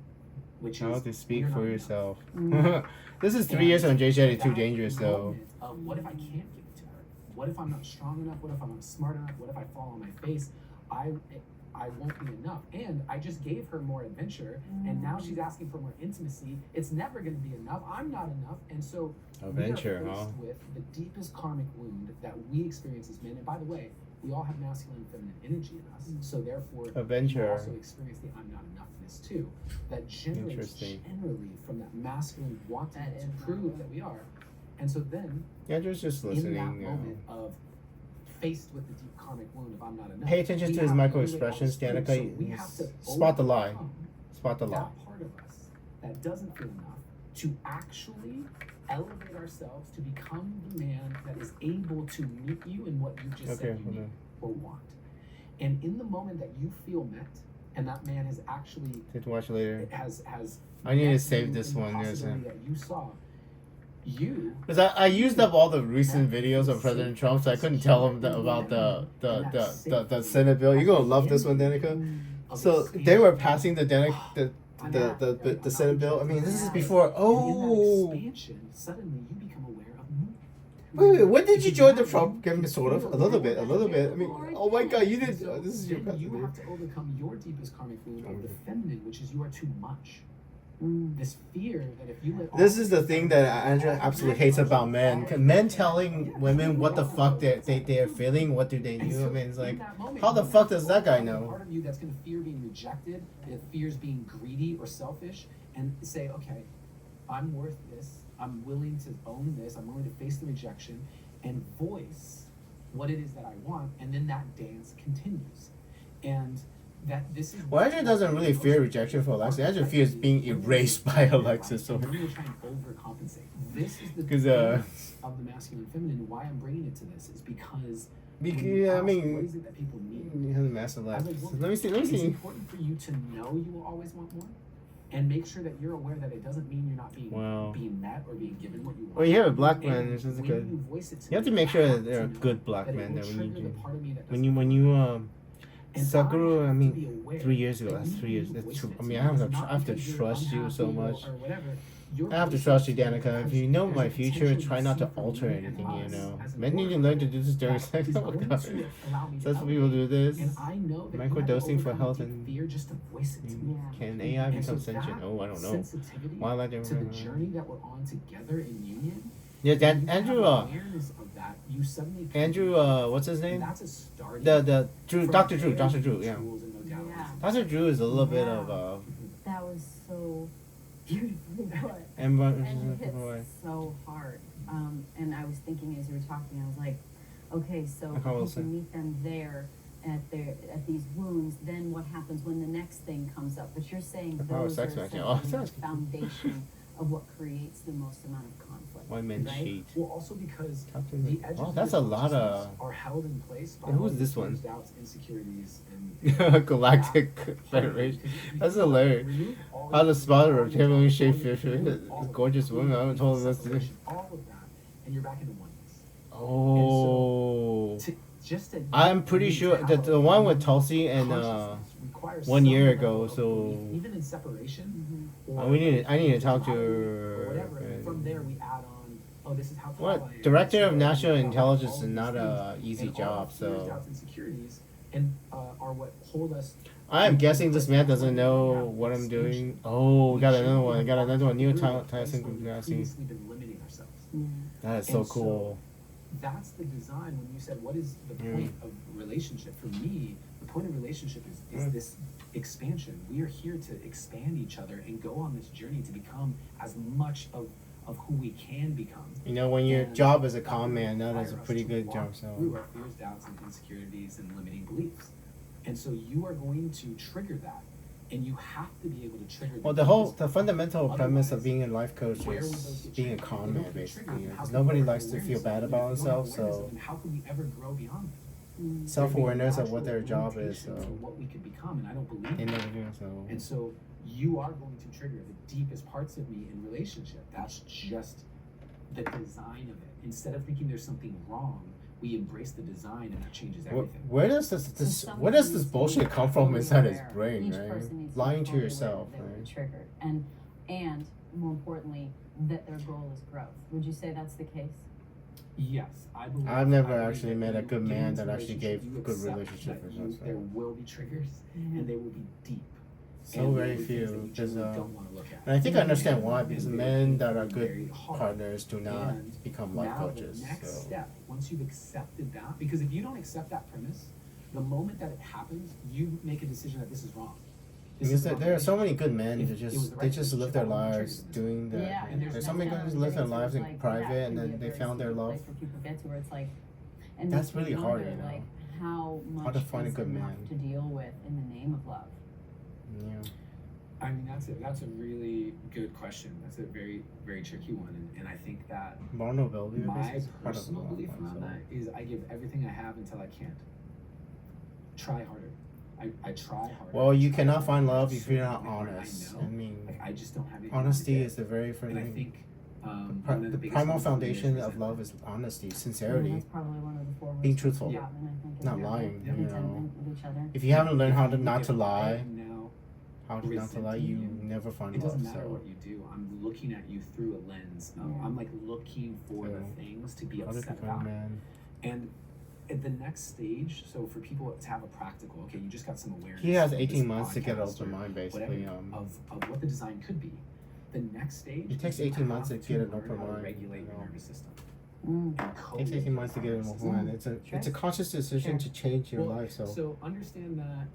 which
how
is
to speak
you're
for
not
yourself.
Mm.
This is 3 years on Jay Shetty, Too
that
Dangerous though.
moment Of what if I can't give it to her? What if I'm not strong enough? What if I'm not smart enough? What if I fall on my face? I won't be enough. And I just gave her more adventure, and now she's asking for more intimacy. It's never going to be enough. I'm not enough. And so
Adventure,
we are
huh?
faced with the deepest karmic wound that we experience as men. And by the way, we all have masculine and feminine energy in us. So therefore,
Adventure.
we also experience the I'm not enoughness too. That generates generally from that masculine wanting to prove that we are. And so then,
Andrew's just
in that
listening.
moment of faced with the deep karmic wound of I'm not enough.
Pay attention to his micro expressions, Danica. Spot the lie. Spot the lie.
That part of us that doesn't feel enough to actually elevate ourselves to become the man that is able to meet you in what you just said you need or want. And in the moment that you feel met, and that man is actually
To watch later.
has
I need to
met
save
you
this
in the
one. Yes.
possibility that you saw. Because
I used up all the recent videos of President Trump, so I couldn't tell him about the Senate bill. You're gonna love this one, Danica. So they were passing the Senate bill. I mean, this is before. Oh,
suddenly you become aware of
wait. When did you join the Trump government? Sort of, a little bit. I mean, oh my God, you did. This is your
you
president.
have to overcome your deepest karmic wound of the feminine, which is you are too much. This fear that if you let
This is the thing that Andrea absolutely hates about men. Men telling women what the fuck they are feeling, what do they do? I mean, it's like, how the fuck does that guy know?
Part of you that's going to fear being rejected, that fears being greedy or selfish, and say, okay, I'm worth this. I'm willing to own this. I'm willing to face the rejection and voice what it is that I want, and then that dance continues. And that this is
Andrew doesn't really fear rejection for Alexis. Andrew fears being erased by Alexis. So
we will try and overcompensate. This is the
'Cause,
balance of the masculine and feminine. And why I'm bringing it to this is because when you
yeah, I
ask,
mean,
what is it that people need?
he has a massive life.
As a woman,
Let me see.
It's important for you to know you will always want more, and make sure that you're aware that it doesn't mean you're not being being met or being given what you want.
Well, you have a black
And
man. This is
when
good.
You voice it to
You have to
me,
make sure
I
that they're a
to know
good black
that it
man.
will
That
trigger
when
the part of me that
you
doesn't And
Sakura, I
have to
mean,
be aware
3 years ago.
that
That's
you
3 years.
need to
That's
voice
true.
it
I
to
mean,
me.
I have
It's
to
not because you're
trust you so
unhappy
much.
or whatever. You're
I have to
voicing
trust you,
it
Danica.
because
If you know
there's
my
a
future,
potential
try
you
not
see
to
from
alter
you and
anything.
us
You know,
as a
men need to
woman
learn to do this during
that
sex.
is
Oh my
going
God.
to allow me to
That's what people do this.
And I know that
Microdosing for health
deep
and
fear just to voice it to me.
can AI
And
become
so
sentient?
that
Oh, I don't know.
sensitivity
Why like
to the journey that we're on together in union.
Yeah,
when you
Andrew.
have awareness of that, you suddenly
Andrew. What's his name?
That's a starting
The Drew.
from
Dr. Drew.
there
Dr. Drew. Yeah.
tools and modalities.
Yeah.
Dr. Drew is a little bit of
That was so beautifully put.
and
And it hits so hard. And I was thinking as you were talking, I was like, okay, so
Like how
if
else
you can meet them there at these wounds, then what happens when the next thing comes up? But you're saying
Like how
those are
sex matching.
essentially
Oh,
the foundation of what creates the most amount of conflict.
Why men
right?
cheat?
Well, also because
Captain
the
Hook.
edges
Wow,
of
that's
your
a lot of
consciousness are held in place by
And who's
all these
this one?
fears, doubts, insecurities, and
Galactic Federation. That's hilarious. How the spot of rectangular shaped fish is gorgeous woman. I would told us to.
all of that, and you're back into oneness.
Oh.
Just to
I'm pretty sure that the one with Tulsi and 1 year ago. So
even in separation,
I need to talk to
or
her.
whatever. And from there, we add on. Oh, this is how.
What Director of National Intelligence is not a easy job. So
insecurities and are what hold us.
I'm guessing this man doesn't know what I'm doing. Oh, we got another one. I got another one. Neil Tyson Grassy.
Been limiting ourselves.
That is so
And
cool.
That's the design. When you said, "What is the point of relationship?" For me, the point of relationship is this expansion. We are here to expand each other and go on this journey to become as much of who we can become.
You know, when your
And
job as a
that
con man, that
require
is a
us
pretty
to
good
walk
job. So.
through our fears, doubts, and insecurities and limiting beliefs. And so you are going to trigger that, and you have to be able to trigger.
Well, the fundamental premise of being a life coach is being a con man, basically. Because nobody likes to feel bad about themselves, so
how can we ever grow beyond that?
self-awareness of what their job is. So
Limitations of what we could become, and I don't believe
they
in
never
that.
do. So
And so you are going to trigger the deepest parts of me in relationship. That's just the design of it. Instead of thinking there's something wrong, we embrace the design, and that changes everything.
where does where does this bullshit come from inside his brain, right? Lying to yourself,
They were
right?
triggered, and more importantly, that their goal is growth. Would you say that's the case?
Yes, I believe.
I've never
I believe
actually
that
met a
you
good
get
man
into
that actually
relationship,
gave
you
good
accept
relationship
that
results.
there will be triggers, and they will be deep.
So
and
very
there will be things
few,
that you
because
generally don't want to look at.
and I think I understand why,
And
because
very
men that
painful
are
and
good
very hard.
partners do not
And
become life
now
coaches.
the next
So.
step, once you've accepted that, because if you don't accept that premise, the moment that it happens, you make a decision that this is wrong. This
Because
is the wrong
there are so many
relationship.
good men
If
that
it was
just
the
they
right
just live
relationship,
their
I wouldn't be
lives
triggered.
doing that.
Yeah,
And
There's
that's
so many
kind
guys
of
who live their
getting
lives
to,
in
like,
private,
that
and
can be
then
a
they
very
found their
sticky
love.
place for people to get to where it's like, and
That's
makes me
really hard,
wonder,
you know.
like, how much
Hard to find a
is
good
enough
man.
to deal with in the name of love.
Yeah.
I mean, that's a really good question. That's a very, very tricky one. And I think that
Vulnerability, I guess,
my
is part of
personal
love.
belief around that is I give everything I have until I can't. Try harder. I try harder.
Well, you
try
cannot
harder.
find love
There's
if you're
certain
not
women where
honest.
I
I
know,
mean,
like, I just don't have it.
honesty is the very first
And I
thing.
think
The
one of the biggest
primal
ones for me
foundation
is
of love is
resentment.
honesty,
Yeah,
sincerity,
that's probably one of the four
being
ways
truthful,
to love, and I think
not
it's
lying.
Yeah.
You know,
contentment with each other.
if you haven't learned how to
If
not to
I
lie,
am now
how to not to lie,
resenting
you
you,
never find
it
love.
doesn't matter
So,
what you do. I'm looking at you through a lens of
Yeah.
I'm like looking for the
So,
things to be
how to
upset
become a
about.
man?
And at the next stage, so for people to have a practical, okay, you just got some awareness.
He has
from
18
this
months to get an
podcast
open
or
mind, basically.
whatever, of what the design could be. The next stage.
It takes
is you
18 months
have
to get an
learn
open
how to
mind,
regulate
you
your
know.
nervous system.
Mm.
And
It takes
co-regulate
18 months to get
your
an
nervous
open mind.
system.
It's a conscious decision
Sure.
to change your
Well,
life.
So understand that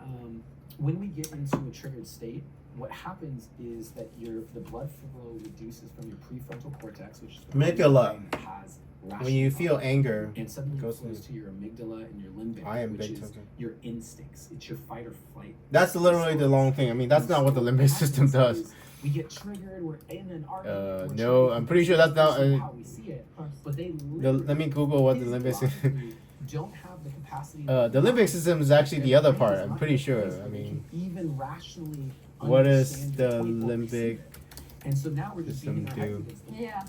when we get into a triggered state, what happens is that the blood flow reduces from your prefrontal cortex, which is the part of your
Amygdala.
brain that has
When you
rational
feel anger,
and suddenly
it
it
goes
flows
to-
to your amygdala and your limbic,
I am
which
big
is
something.
your instincts. It's your fight or flight.
That's literally the long thing. I mean, that's
And
not what the
so
limbic system
happens
does.
is We get triggered. We're in an argument. we're
No,
trying
I'm
to
pretty sure that's not.
see how we see it,
Of course.
but they
Let me Google what the limbic system.
physiologically don't have the capacity.
The limbic system is actually the other part. I'm pretty sure. I
They
mean,
can even rationally.
what is
understand
the
your point while we see
limbic
it. And so now we're just
system
beating our heads
do?
against the wall.
Yeah.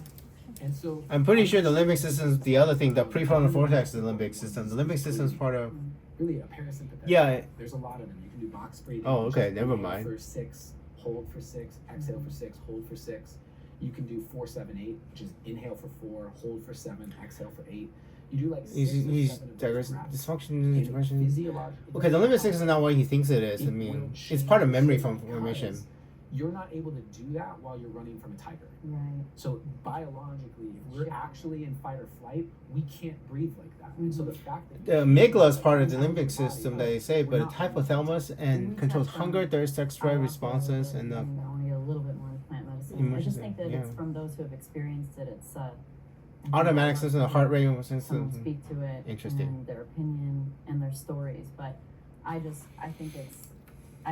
And so
I'm pretty sure the limbic system is the other thing. The prefrontal cortex is the limbic system. The limbic system is part of.
really a parasympathetic.
Yeah.
There's a lot of them. You can do box breathing.
Oh,
which
okay,
is
never
inhale
mind.
For 6, hold for 6, exhale for 6, hold for 6. You can do 4, 7, 8, which is inhale for 4, hold for 7, exhale for 8. You do like 6
He's
or 7 of those reps.
dysfunction,
And
depression.
physiologically,
Okay, the limbic system is not what he thinks it is. I
it
mean,
will
it's part of
change
memory
because
formation.
You're not able to do that while you're running from a tiger.
Right.
So biologically, if we're actually in fight or flight, we can't breathe like that. And so the fact that
The amygdala is part of the limbic system, they say, but it's hypothalamus and controls hunger, thirst, sex, drive responses, and the.
I want to get a little bit more into plant medicine. I
Emotions,
just think that
yeah.
it's from those who have experienced it. It's
Automatic system, the heart rate
someone
system.
speak to it,
Interesting.
and their opinion and their stories. But I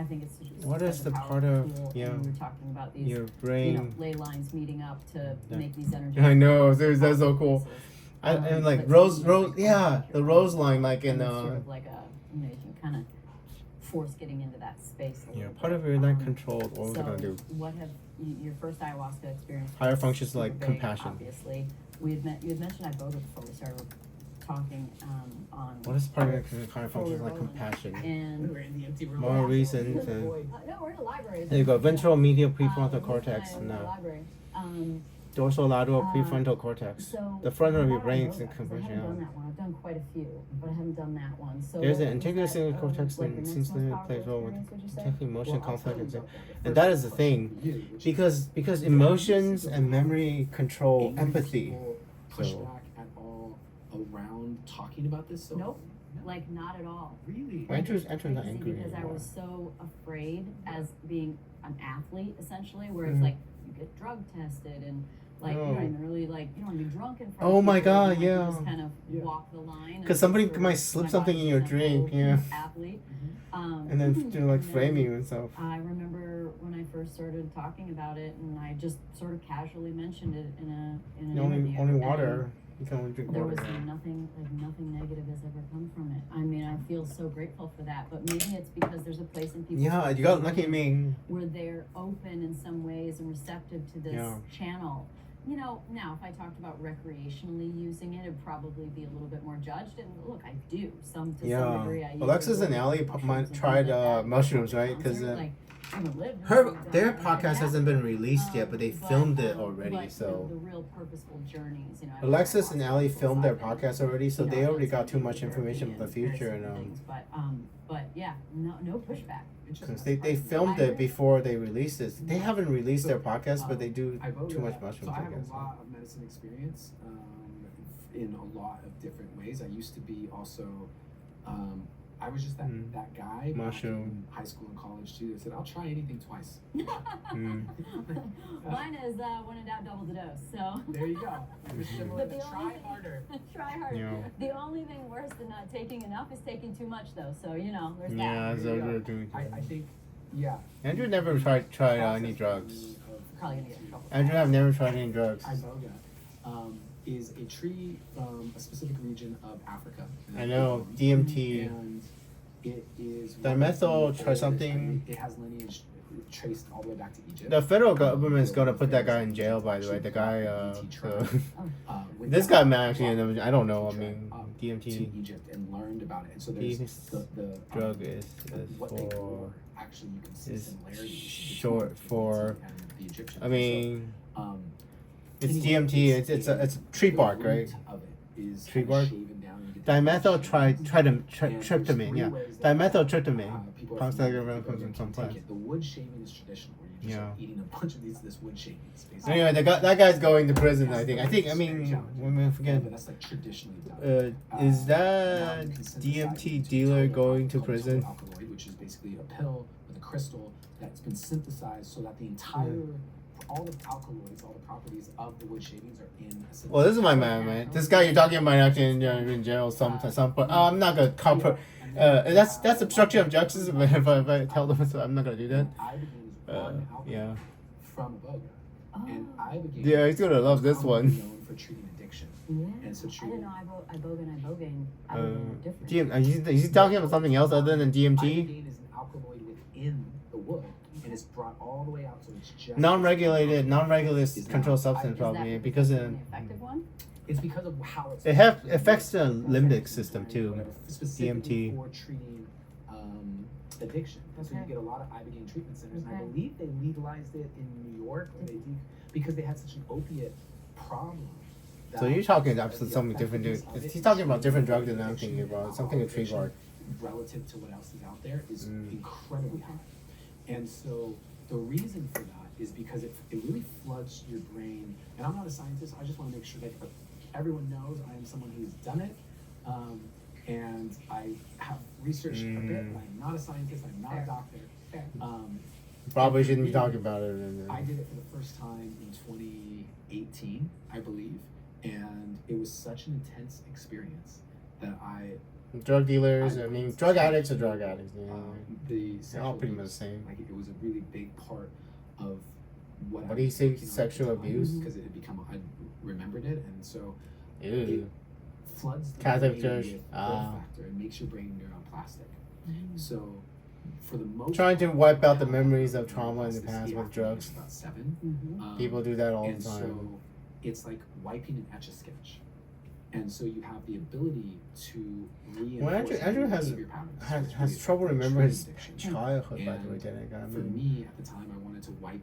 think it's just
What is
such
the
a
part
powerful
of-
tool.
yeah,
And we were talking about these,
Your
you know,
brain.
ley lines meeting up to
Yeah.
make these energy.
I know, that's so cool. And like rose, yeah, the rose line, like in
sort of like a, you know, you can kind of force getting into that space. A
yeah,
little
part
bit.
of it not controlled. What was
So
I gonna do?
what have your first ayahuasca experience?
Higher
was
functions
super
like
big,
compassion.
Obviously, you had mentioned iboga before we started talking on.
What is part of it? Higher
before we
functions
were
like
rolling.
compassion.
And
we're in the empty room.
More reason
no,
to.
we're in a library.
There you go. Ventral medial
We're
prefrontal
in
cortex
a
and the
library.
dorsolateral
Uh,
prefrontal cortex.
So
The front of your
without
brain
iboga,
is
'cause I haven't
compassion.
done that one. I've done quite a few, but I haven't done that one. So
There's
what
an
was
integrated
that,
single cortex
like
and
your next
since
most
it
powerful
plays well with
experience, would you say?
detecting emotion,
Well, I'll
conflict,
tell
and
you
so.
about that.
And
The
that
first
is the
question
thing,
for you, which is,
because emotions and memory control
angry
empathy.
people push
So-
back at all around talking about this. So
Nope.
No.
Like not at all.
Really?
Well, Andrew's not
Crazy
angry
because I
anymore.
was so afraid as being an athlete essentially, where it's
Mhm.
like you get drug tested and like you
Oh.
don't even really like you don't want to be drunk in front
Oh
of
my
people,
God,
you know,
yeah.
you just kind of
Yeah.
walk the line.
'Cause somebody
for
might slip
my
something in your
body's
drink,
simple
yeah.
Athlete.
And then do like
and
frame
then
you and stuff.
I remember when I first started talking about it, and I just sort of casually mentioned it in an
Only
interview.
water. You can only drink
There
water.
was nothing negative has ever come from it. I mean, I feel so grateful for that, but maybe it's because there's a place in people's
Yeah,
lives
you got lucky. I mean,
where they're open in some ways and receptive to this
Yeah.
channel. You know, now if I talked about recreationally using it, it'd probably be a little bit more judged. And look, I do some to some degree. I
yeah.
use
Alexis
it
and
with
Allie
mushrooms and
tried
things like that.
mushrooms, right?
Concert,
Because
like, haven't lived.
Their podcast hasn't been released yet, but they filmed it already.
But
So
the real purposeful journeys, you know.
Alexis and Allie filmed their podcast already, so they already got too much information for the future. And
but yeah, no pushback.
because they filmed it before they released it. They haven't released their podcast, but they do too much mushrooms.
So I
I
have
guess.
a lot of medicine experience in a lot of different ways. I used to be also. I was just that guy back
Mushroom.
in high school and college too that said, I'll try anything twice.
Mine is when in doubt, double the dose. So
There you go. It was similar.
But the
Try
only
harder.
try harder.
Yeah.
The only thing worse than not taking enough is taking too much, though. So you know, there's
Yeah,
that.
so they're doing.
I think, yeah.
Andrew never tried any drugs.
Probably gonna get in trouble.
Andrew, I've never tried any drugs.
Iboga is a tree from a specific region of Africa.
I know DMT.
And it is
Dimethyl, try something.
It has lineage traced all the way back to Egypt.
The federal government is gonna put that guy in jail. By the way, the guy. This guy might actually. I don't know. I mean,
to
DMT.
Egypt and learned about it, and so there's the
Drug is
what they
for.
were actually you can see
Is
similarities
short
between
for.
DMT and the Egyptian.
I mean,
So,
it's
anyway,
DMT. It's a tree
the
bark,
root
right?
Of it is
Tree
kinda
bark?
shaven down and get
Dimethyl
And
tryptamine. Yeah,
there's three ways that,
dimethyltryptamine.
people are
Comes
familiar
together
with
from
it,
some
can
plants.
take it. The wood shaving is traditional, where you just
Yeah.
are eating a bunch of this wood shaving. It's basically
Anyway, that guy's going to prison. I mean, women forget.
but that's like traditionally done.
Is
Now
that
you can synthesize
DMT
into
dealer
total
going to
alcohol,
prison?
total alkaloid, which is basically a pill with a crystal that's been synthesized so that the entire, all the alkaloids, all the properties of the wood shavings are in a synthesis.
Well, this is my man. This guy you're talking about actually in jail some point. I'm not gonna cover. That's obstruction of justice. If I tell them, so I'm not gonna do that.
Ibogaine is one alcohol
Yeah.
from Iboga. And Ibogaine
Yeah, he's gonna love this
commonly
one.
known for treating addiction.
Yeah.
And so
I didn't know iboga and ibogaine. I
Uh,
didn't know the difference.
is he talking about something else other than DMT?
Ibogaine is an alkaloid within the wood, and it's brought all the way out, so it's just
Non-regulated
Is
controlled
not-
substance
Is that
probably
the
because
only effective one?
It's because of how it's.
it affects the limbic system too.
Whatever, specifically
DMT.
for treating addiction. And so you
Okay.
get a lot of Ibogaine treatment centers, and I
Okay.
believe they legalized it in New York, or because they had such an opiate problem.
So you're talking about something different, dude. He's talking about different drugs than I'm thinking about. Something a tree bark.
Relative to what else is out there is
Mm.
incredibly high. And so the reason for that is because it really floods your brain. And I'm not a scientist, I just want to make sure that everyone knows I am someone who's done it. And I have researched a bit, but I'm not a scientist, I'm not a doctor.
Probably shouldn't be talking about it.
I did it for the first time in 2018, I believe, and it was such an intense experience that
Drug dealers, I mean, drug addicts are drug addicts. Yeah.
the
They're all pretty much the same.
Like it was a really big part of what.
What do you say, sexual abuse?
Because it had become, I remembered it, and so
Ew.
it floods the
Catholic
brain
Church.
with growth factor. It makes your brain neuroplastic. So, for the most
Trying to
part,
wipe out the
how
memories
I
of trauma in the past
plasticity
with
after
drugs.
About 7.
Mm-hmm.
People do that all
and
the time.
so it's like wiping an etch-a-sketch. And so you have the ability to reinforce
Andrew has
behavior patterns.
has
It's
trouble
really
remembering his
addiction.
childhood, by the way,
And
Danica. I
For
mean,
me, at the time, I wanted to wipe,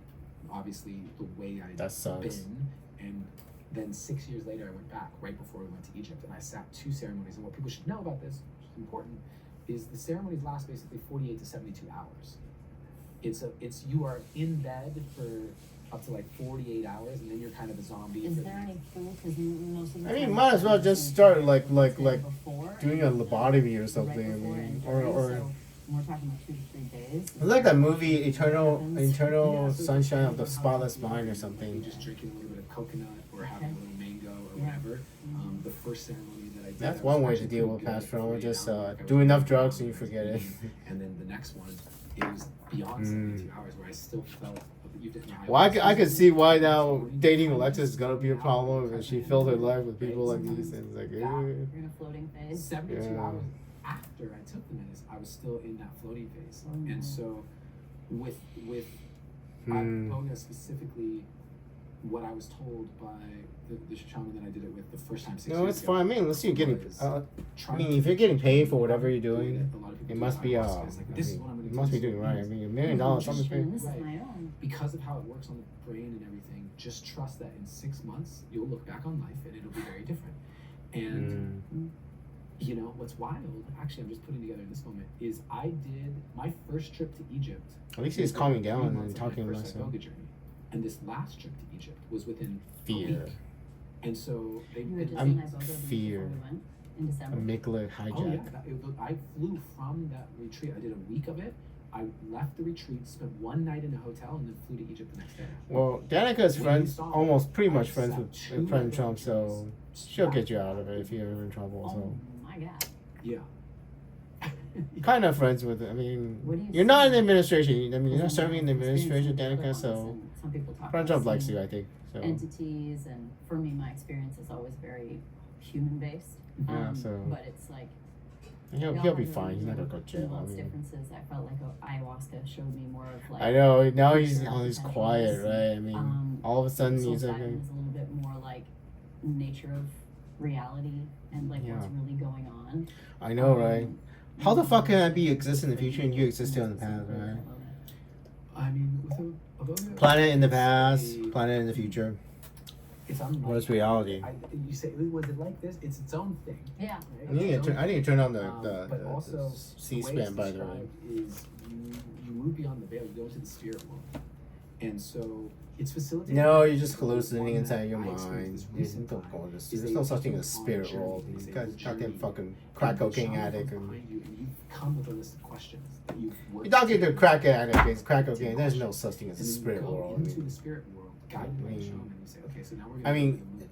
obviously, the way I'd
That sucks.
been. And then 6 years later, I went back, right before we went to Egypt, and I sat 2 ceremonies. And what people should know about this, which is important, is the ceremonies last basically 48 to 72 hours. You are in bed for up to like 48 hours, and then you're kind of a zombie.
Is there any food? Because most of the
I mean,
time
might as well
it's
just
like
start like
before
doing a
and
lobotomy or
right
something. I
before
mean,
and
or
during,
or
so we're talking about 2 to 3 days.
it's like that movie Eternal
Yeah, so
Sunshine of the
how
Spotless
you
Mind or
might be
something.
just drinking a little bit of coconut or having a little mango or whatever. The first ceremony that I did.
That's
I
one
was
way to
actually
deal
pretty
with past
good
trauma.
for
Just
48 hours. I
do
was
enough
really
drugs and you
good.
forget it.
And then the next one, it was beyond 72 hours where I still felt.
Well, I could see why now dating Alexis is gonna be a problem if she filled her life with people like these and it's like,
You're in a floating phase.
72
Yeah.
hours after I took the medicine, I was still in that floating phase. And so, with Iboga specifically, what I was told by the shaman that I did it with the first time 6 years
no, it's
ago,
fine. I mean, unless you're getting,
was
I
trying
mean,
to
if you're getting
teach
paid
me
for whatever
how
you're
to do
doing,
a lot of people
it
do
must be
ayahuasca. It's like,
I
this is
mean,
what I'm gonna
you must be doing right. I mean, $1 million, something's
And this
Right.
is my own.
Because of how it works on the brain and everything, just trust that in 6 months you'll look back on life and it'll be very different. And you know what's wild? Actually, I'm just putting together in this moment is I did my first trip to Egypt.
At least he's calming down
3
and
months of
talking
my
about
first
stuff.
yoga journey, and this last trip to Egypt was within a
Fear.
week. And so they.
You were just
I'm
in Iboga
fear.
before we went in December.
Amygdala
Oh yeah,
hijack.
I flew from that retreat. I did a week of it. I left the retreat, spent one night in a hotel, and then flew to Egypt the next day.
Well, Danica's
When
friends,
you saw
almost pretty much
I
friends
sat
with
2
President Trump,
hours
so she'll get you out of it if you're ever in trouble.
Oh
So
my god.
Yeah.
kind of friends with. I mean,
What do you
you're not in the
see?
administration. I mean, you're not
Because
serving in the
I'm experiencing
administration,
other
Danica.
ones,
So
and some people talk
President
about
Trump likes
seeing
you, I think. So
entities, and for me, my experience is always very human based.
Yeah, so-
But it's like
he'll
we all
be
have
fine. He's not gonna go to jail. I
nuanced
mean,
differences. I felt like ayahuasca showed me more of like.
I know. Now he's
future
all he's
potentials.
quiet, right? I mean, all of a sudden he's like.
Psilocybin is a little bit more like nature of reality and like what's
Yeah.
really going on.
I know, right? How the fuck can I be exist in the future and you exist here in the past, right?
I mean, with a Avoda,
Planet in the past,
it's
planet in the future.
It's unlike.
What is reality?
You say, was it like this? It's its own thing.
Yeah.
Right?
I need to turn on the
But also,
C-SPAN, by the way.
Is you move beyond the veil, you go into the spirit world, and so it's facilitated.
No, you're just
One
hallucinating
that
inside your
I experienced
mind.
this
You
recent
don't
time
go this.
is
There's
that
no
you
such thing
go
as
on a
spirit
journey,
world.
it's
You
a
guys goddamn
journey.
fucking crack cocaine
Behind
addict.
you,
And
and you come with a list of questions that you've worked.
you're talking to a crack addict. It's crack cocaine. There's no
questions.
such thing as a
And then you
spirit
go
world. I
into
mean,
the spirit world, guided by
I
the
mean-
shaman, and you say, okay, so now we're
I
gonna
mean-
go to the moon.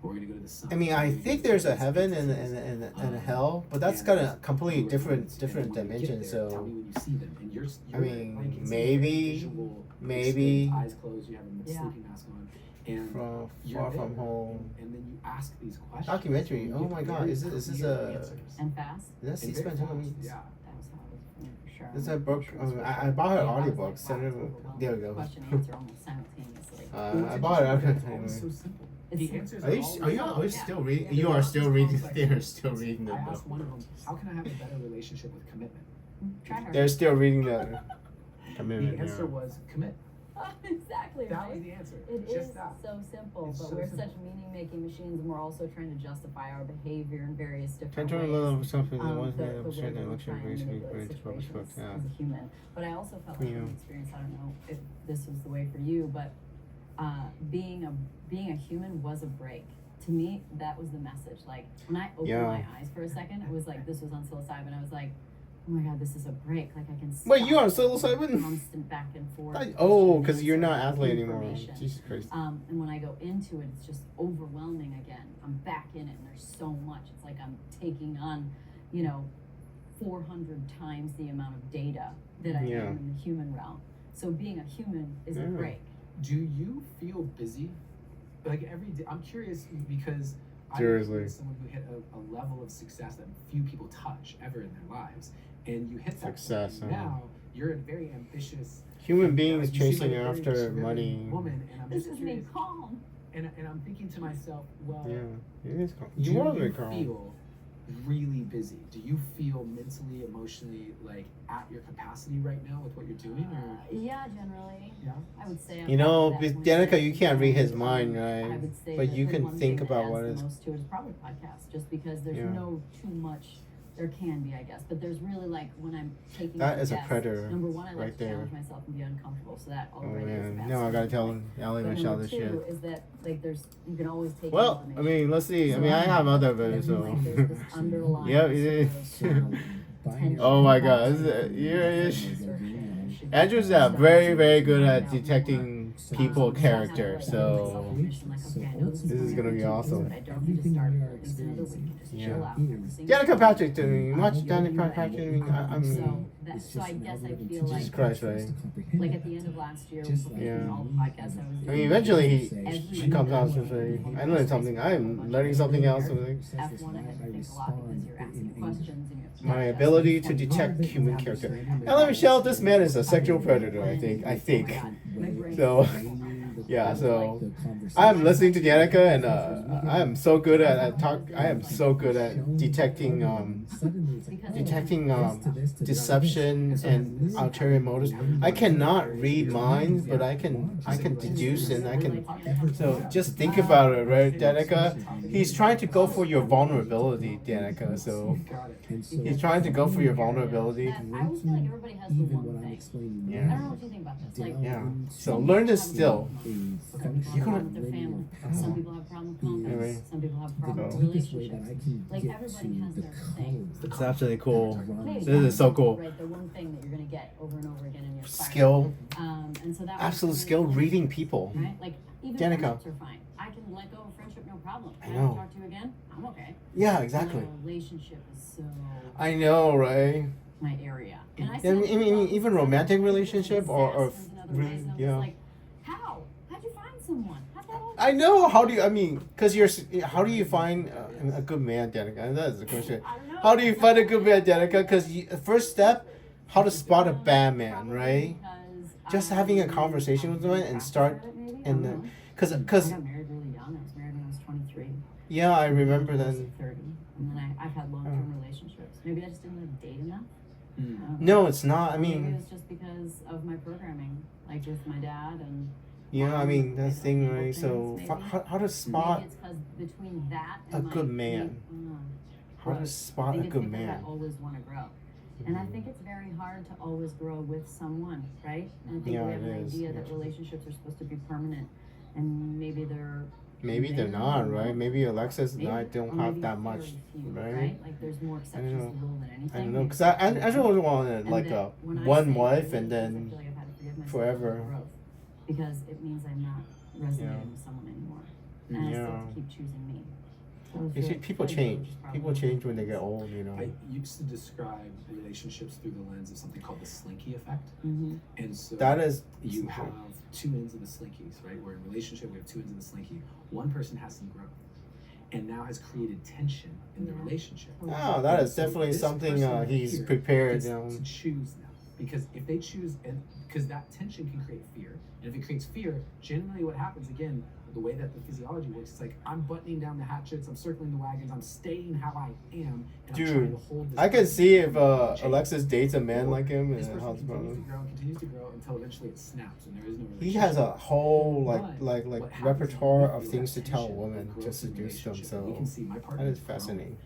We're gonna go to the sun.
I mean, I think there's a heaven and a hell, but that's got a completely different dimension.
Tell
So
me when you see them, and you're
I mean,
like, it's
maybe-
a visual
maybe-
experience, eyes closed, you have a
Yeah.
sleeping mask on, and
from
you're
far
there,
from home.
and then you ask these questions.
Documentary.
and you
Oh
get
my God,
very
is this
clear
a-
answers.
And fast.
That's
And
C-SPAN.
very
Tell me.
fast, yeah.
That was how it was for me for sure.
It's a book. I bought her
Yeah, I was
audiobook.
like,
Send
wow,
it.
it's overwhelming.
There we go.
Question and answer almost simultaneously.
I bought it.
It's always so simple.
It's-
The answers
Are you
always-
still reading?
Yeah.
You are still reading.
Complex
They are
questions.
still reading the
I
book.
asked one of them, how can I have a better relationship with commitment?
Try her.
They're still reading the
The
commitment.
answer
Yeah.
was commit.
Exactly,
That was
right?
the answer.
It
Just
is
that.
so simple,
It's
but
so
we're
simple.
such meaning-making machines, and we're also trying to justify our behavior in various
Can
different
I turn a
ways.
little something that
The
one thing
way
I'm sure that
we're
lecture
trying to
basically
manipulate
into public book.
situations
Yeah.
as a human. But I also felt like
Yeah.
an experience. I don't know if this was the way for you, but being a human was a break. To me, that was the message. Like when I opened
Yeah.
my eyes for a second, it was like this was on psilocybin. I was like, oh my god, this is a break. Like I can.
Wait, you
stop
on
the
psilocybin?
Constant back and forth.
Oh,
question
because you're
and
not
answer
athlete anymore.
information.
Jesus Christ.
And when I go into it, it's just overwhelming again. I'm back in it, and there's so much. It's like I'm taking on, 400 times the amount of data that I
Yeah.
am in the human realm. So being a human is a
Yeah.
break.
Do you feel busy? Like every day, I'm curious because
Seriously.
I'm someone who hit a level of success that few people touch ever in their lives, and you hit that
Success,
point. Now you're a very ambitious
Human beings
you seem
chasing
like a very
after
driven
money.
woman, and I'm
This
just
is me
curious.
calm.
And I'm thinking to myself, well,
Yeah, it is calm.
do
You are
you
very calm.
feel really busy? Do you feel mentally, emotionally, like at your capacity right now with what you're doing, or
Yeah, generally.
yeah?
I would say.
You know,
I've gotten to
Danica,
that point
you can't read his
that,
mind,
I
right?
would say
But
that
you
the
can
one
think
thing that
about
adds
what
the
is.
most to it is probably podcasts, just because there's
Yeah.
no too much. There can be, I guess, but there's really like when I'm taking.
That
on
is a
guests,
predator
Number one, I like
right
to
there.
challenge myself and be uncomfortable, so that
Oh
already is
man,
bad
no, I gotta tell
something.
Allie
But
Michelle
number
this
two
shit.
is that like there's you can always take.
Well, I
information.
mean, let's see. I
So
mean, I have other videos,
like,
so.
there's this underlying
Yep,
sort
it
of,
is.
tension
Oh my God,
that
you're
should be
Andrew's
stopped.
very, very good at
Find out
detecting
more.
people
So I have to,
character.
like,
So
make myself like, okay, I know
this is gonna be awesome.
But I don't need to start at least another week and just
Yeah.
chill out. every single
Danica
day.
Patrick to me. Watch Danica Patrick to me. I mean,
So I guess I feel
Jesus
like
Christ, right?
like at the end of last year, before
Yeah.
all the podcasts I was doing.
I mean, eventually
every
she comes out and
week,
says, "I learned something. I'm learning something else." I'm like,
F1, I had to think a lot because you're asking questions and you have to
my
digest
ability
it.
to detect human character. Allie Michelle, this man is a sexual predator. I think.
Oh my God, my brain
So.
is so
Yeah, so
The conversation.
I'm listening to Danica, and I am so good at talk. I am so good at detecting
Suddenly it's like, oh,
detecting
this to this to
deception
this.
and ulterior motives. I cannot read minds, but I can deduce, and I can. So just think about it, right, Danica? He's trying to go for your vulnerability, Danica. So
And so
he's trying to go for your vulnerability.
I always feel like everybody has the
even
one
when I'm
thing.
explaining
Yeah.
I don't know what you think about this. Like,
down
Yeah.
into
So learn this skill.
a
some people
functional
have a problem with their
linear
family.
path,
Some people have problems with
Yeah,
confidence.
right.
Some people have
the
problems with
deepest way that I
relationships.
can
Like,
get
everybody
to
has
the
their thing.
code
It's absolutely cool.
Maybe
This is so cool.
Right, the one thing that you're gonna get over and over again in your spiral.
Skill,
And so that
absolute
was
skill,
really fun,
reading people.
right? Like even
Danica.
friendships are fine. I can let go of friendship, no problem.
I
I
know.
talk to you again, I'm okay.
Yeah,
But,
exactly.
like, a relationship is so
I know, right?
my area. And I
I
see other
mean,
people
even
who
romantic
people
relationship or
assassins in other ways, and I'm
yeah.
just like, how? How'd you find someone? How'd that all
I know. How do you? I mean, because how do you find a good man, Danica? That's the question.
I don't know.
How do you find a good man, Danica? Because first step, how to spot a bad man,
Probably
right?
because
Just having a conversation with someone and start in the, because
I got married really young. I was married when I was 23.
yeah, I remember
I was
then.
30, and then I've had long-term relationships. Maybe I just didn't have date enough. I don't know.
No, it's not. I
Maybe it
mean,
was just because of my programming, like with my dad and.
yeah, I mean that's the thing,
Little
right?
things,
So
maybe.
how to spot
Maybe it's because between that
a
and
good
my
man? How to
growth,
spot
I
a
think it's
good
because
man?
I always want to grow. And I think it's very hard to always grow with someone, right? And I think
Yeah,
we have
it
an
is.
idea that relationships are supposed to be permanent, and maybe they're.
Maybe they're not, right? Maybe Alexis and I don't
or
have
maybe
that much,
very few,
right?
Like there's more exceptions
know.
to the rule than anything.
I don't know,
Maybe
because I
it's
just always wanted
and
like
that
a
when I
one
say
wife and
relationships, I
then
feel like I've had to forgive myself
forever.
for growth, because it means I'm not resonating
Yeah.
with someone anymore, and I still have
Yeah.
to keep choosing me. So I
You
feel
see,
like
people
growth
change.
is probably
People change when they get old, you know.
I used to describe relationships through the lens of something called the slinky effect.
Mhm.
And so
That is
you have two ends of the slinkies, right? Where in relationship we have two ends of the slinky. One person has some growth and now has created tension in the
Yeah.
relationship.
Oh, that is
So
definitely
this
something
person
he's
here
prepared.
gets
You know.
to choose now, because if they choose, and because that tension can create fear, and if it creates fear, generally what happens again, the way that the physiology works, it's like I'm buttoning down the hatchets, I'm circling the wagons, I'm staying how I am, and I'm trying
Dude,
to hold this.
I can
person
see if
from change.
Alexis dates a man like him
This
and
person
how's
continues to
about
grow and until eventually it snaps and there is no relationship.
he has a whole
But
like
what happens
repertoire
when we
of
feel
things to
that
tell a
tension,
woman
the
to
growth in the
seduce them.
relationship, we
So
can see my
that
partner
is fascinating.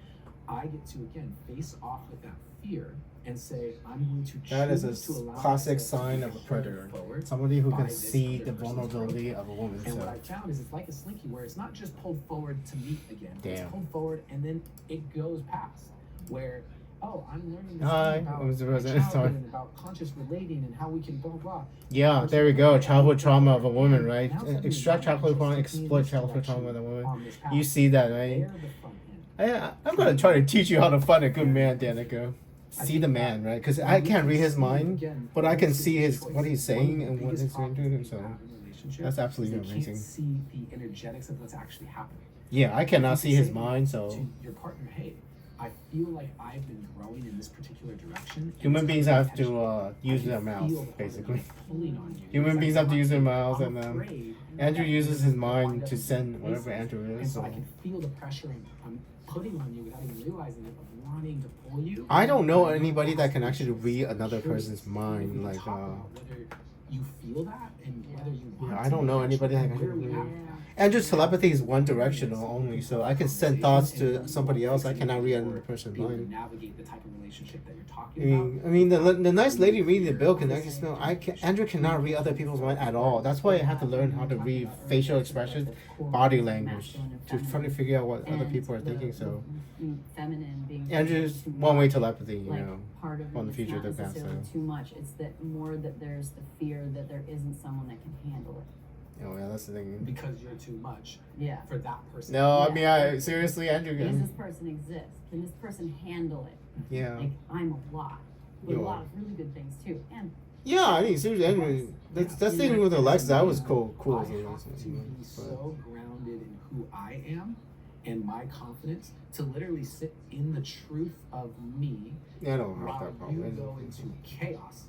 I get to again face off with that fear and say I'm going to choose
That is
to
a
allow
classic
myself to
sign
be
of a
pulled
predator.
forward
Somebody who
by
can
this
see
other
the
person's
vulnerability
growth.
of a woman.
And what
So
I found is it's like a slinky where it's not just pulled forward to meet again. But
Damn.
it's pulled forward and then it goes past where I'm learning this
Hi,
thing about
I was
my
sorry.
childhood and about conscious relating and how we can blah blah.
yeah, there we go. Childhood trauma of a woman,
And
right?
now suddenly
Extract
I'm
childhood
just
trauma,
taking
exploit
this
childhood
direction
trauma of a woman.
on this path.
You see that, right?
They're the front end.
I'm gonna try to teach you how to find a good man, Danica. See the man, right? Because I can't read his mind, but I can see what he's saying and what he's doing to him. So that's absolutely
they
amazing.
can't see the energetics of what's actually happening.
Yeah, I cannot
You
see
can
his
say
mind.
to
So
your partner, hey, I feel like I've been growing in this particular direction. and
human
it's
beings
coming
have
intentional.
to use
I can
their mouth,
feel the
basically.
hormone pulling on you.
Human
It's
beings
like,
have to use their
I'm
mouths, and
afraid
Andrew
that
uses
this
his
is gonna wind
mind
up
to
in
send
different
whatever
places.
Andrew
And
is.
so I
So
can feel the pressure I'm putting on you without even realizing it, of wanting to pull you.
I don't know
And
anybody that can
ask
actually
questions.
read another
Curious.
person's
We
mind.
can
Like,
talk about whether you feel that and whether you want
I
to
don't know
be
anybody that
actually
can
where we
read.
have
Yeah.
that.
Andrew's telepathy is one directional only, so I can send thoughts to somebody else. I cannot read another person's
Be able to
mind.
navigate the type of relationship that you're talking
I mean, the nice lady reading the bill can actually know. Andrew cannot read other people's mind at all. That's why I have to learn how to read facial expressions, body language, to try to figure out what other people are thinking. So
feminine being
Andrew's one-way telepathy, you
like
know.
part of
on the
it's
future
not
of the past,
necessarily
so.
too much. It's that more that there's the fear that there isn't someone that can handle it.
Oh yeah, that's the thing.
because you're too much
Yeah.
for that person.
No, I
Yeah.
mean, I seriously, Andrew.
Does this person exist? Can this person handle it?
Yeah.
Like I'm a lot. But
You
a lot
are.
of really good things too. And
Yeah, I mean, seriously, Andrew. That's the thing with Alexa. That was cool.
I have to be so grounded in who I am and my confidence to literally sit in the truth of me
Yeah, I don't have
while
that
you
problem.
go into chaos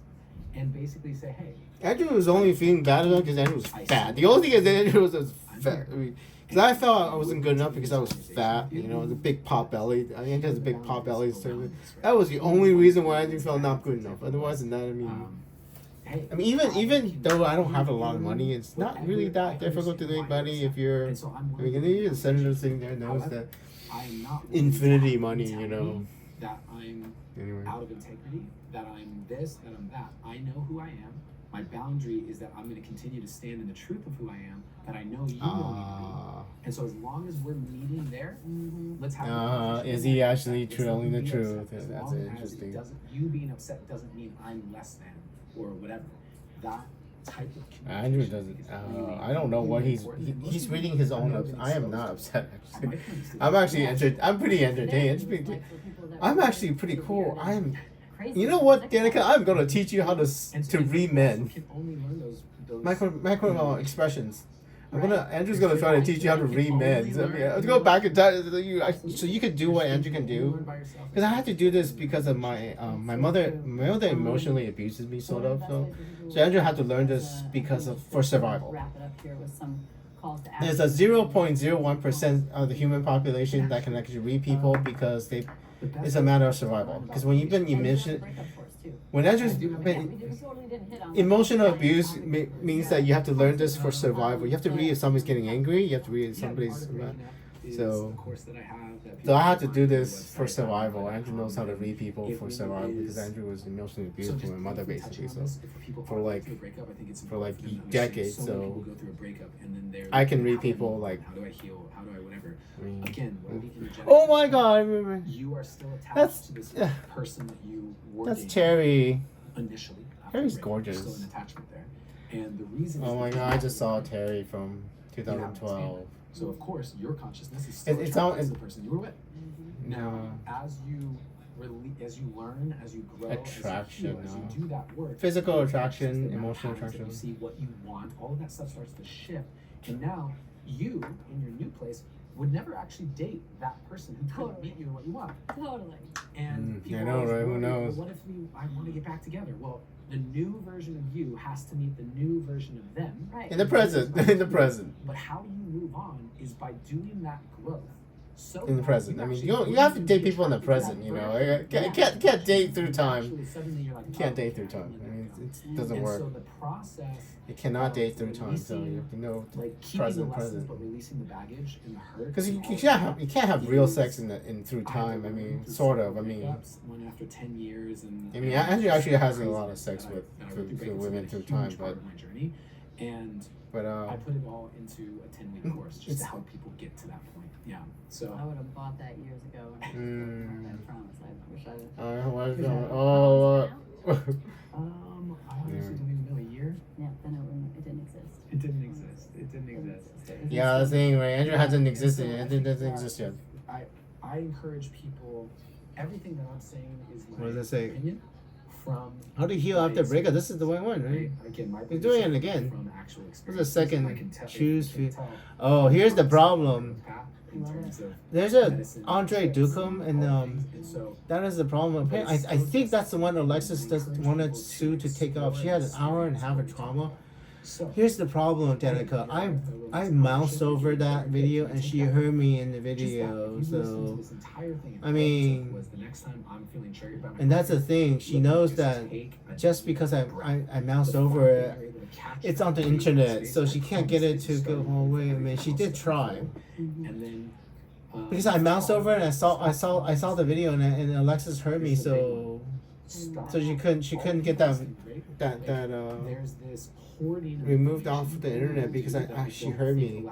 and basically say, hey,
Andrew was only feeling bad enough because Andrew was fat. The only thing is that Andrew was fat. Because I felt I wasn't good enough because I was fat, you know, the big pot belly. I think has a big pot belly. So that was the only reason why Andrew felt not good enough. Otherwise than that, I mean, even though I don't have a lot of money, it's not really that difficult to make money if you're. I mean, the senator sitting there knows that infinity money, you know.
That I'm
Anyway.
out of integrity, that I'm this, that I'm that. I know who I am. My boundary is that I'm going to continue to stand in the truth of who I am, that I know you know me to be. And so as long as we're meeting there, let's have a conversation.
Is he actually telling the
Be
truth?
upset. As
That's
long as
interesting.
you being upset doesn't mean I'm less than or whatever. That type of
Andrew doesn't. I don't know what he's reading his own. I am not upset. Actually, I'm actually I'm pretty entertained. I'm actually pretty cool. You know what, Danica? I'm gonna teach you how to read men. Micro expressions. Andrew's gonna try to teach you how to read men. So, let's go back in time. So you could do what Andrew can do. Because I had to do this because of my mother. My mother emotionally abuses me, sort of. So Andrew had to learn this for survival.
Wrap it up here with some calls to
There's a 0.01% of the human population that can actually read people because it's a matter of survival. Because when you mention when Andrew's emotional abuse means that you have to learn this for survival. You have to read if somebody's getting angry. You have to read if somebody's so I had to do this for survival. Andrew knows how to read people for survival because Andrew was emotionally abused from my mother basically. So for like decades. So I can read people like.
How do I heal? How do I whatever? Again,
oh my God! I remember.
You are still attached to this person that you were.
That's Terry.
Initially.
Terry's gorgeous.
There's still an attachment there, and the reason.
Oh my God! I just saw Terry from 2012.
So of course your consciousness is still attracted to the person you were with. Now, as you learn, as you grow,
attraction,
as you do that work,
physical attraction, emotional attraction.
You see what you want. All of that stuff starts to shift, and now you, in your new place, would never actually date that person who couldn't meet you in what you want.
Totally.
And
I know, right? Who knows?
What if I want to get back together? Well, the new version of you has to meet the new version of them.
Right.
In the present. In the present.
But how you move on is by doing that growth. So
in the present. I mean, you have to date people in the present, you know. You can't date through time. You can't date through time. I mean, it doesn't work.
So the process.
You cannot date through time, so you have to know present.
But releasing the baggage and the hurt.
Because you can't have real sex in through time. I mean, sort of. I mean,
one after 10 years and.
I mean, Andrew actually has a lot of sex with women through time, but.
But I put it all into a 10-week course just to help people get to that point. Yeah. So
I would have bought that years ago. I promise. I wish I.
I honestly don't even know a year.
Yeah, then it didn't exist.
It didn't exist.
Yeah, that's the thing, right? Andrew hasn't existed. It doesn't exist yet.
I encourage people. Everything that I'm saying is my
What does it say?
opinion. From
how to heal after breakup. This is the right one, right?
Again,
he's doing it again.
From actual experience.
What's the second? Choose. Oh, here's the problem. There's a Andre Ducum, and that is the problem. I think that's the one Alexis wanted Sue to take off. She had an hour and a half of trauma. Here's the problem, Danica. I moused over that video, and she heard me in the video. So, I mean, and that's the thing. She knows that just because I moused over it, it's on the internet, so she can't get it to go away. I mean, she did try. Because I moused over it and I saw the video and Alexis heard me, so she couldn't get that removed off the internet because she heard me.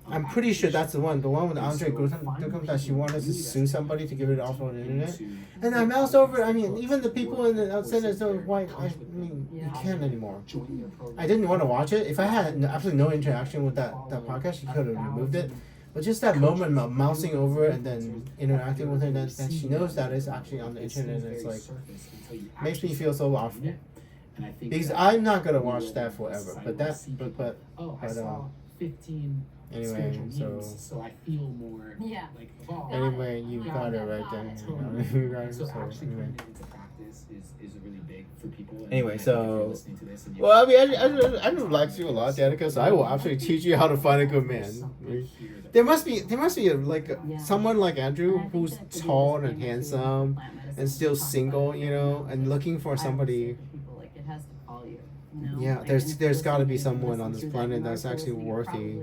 I'm pretty sure that's the one with Andre Ducum that she wanted to sue somebody to get it off on the internet. And I moused over. I mean, even the people in the outside there's no white. I mean, you can't anymore. I didn't want to watch it. If I had absolutely no interaction with that podcast, she could have removed it. But just that moment of mousing over and then interacting with her, that she knows that it's actually on the internet, and it's like makes me feel so awful. Because I'm not gonna watch that forever. But anyway, so
I feel more
yeah.
like evolved.
Anyway, you got it right there. You got it. So anyway.
this is really big for people. And
Anyway,
I think if you're
so
listening to this and you-
well, I mean, I like you a lot, Danica. So I will absolutely teach you how to find a good man. There must be someone like Andrew who's tall and handsome and still single, you know, and looking for somebody. Yeah, there's got to be someone on this planet that's actually worthy.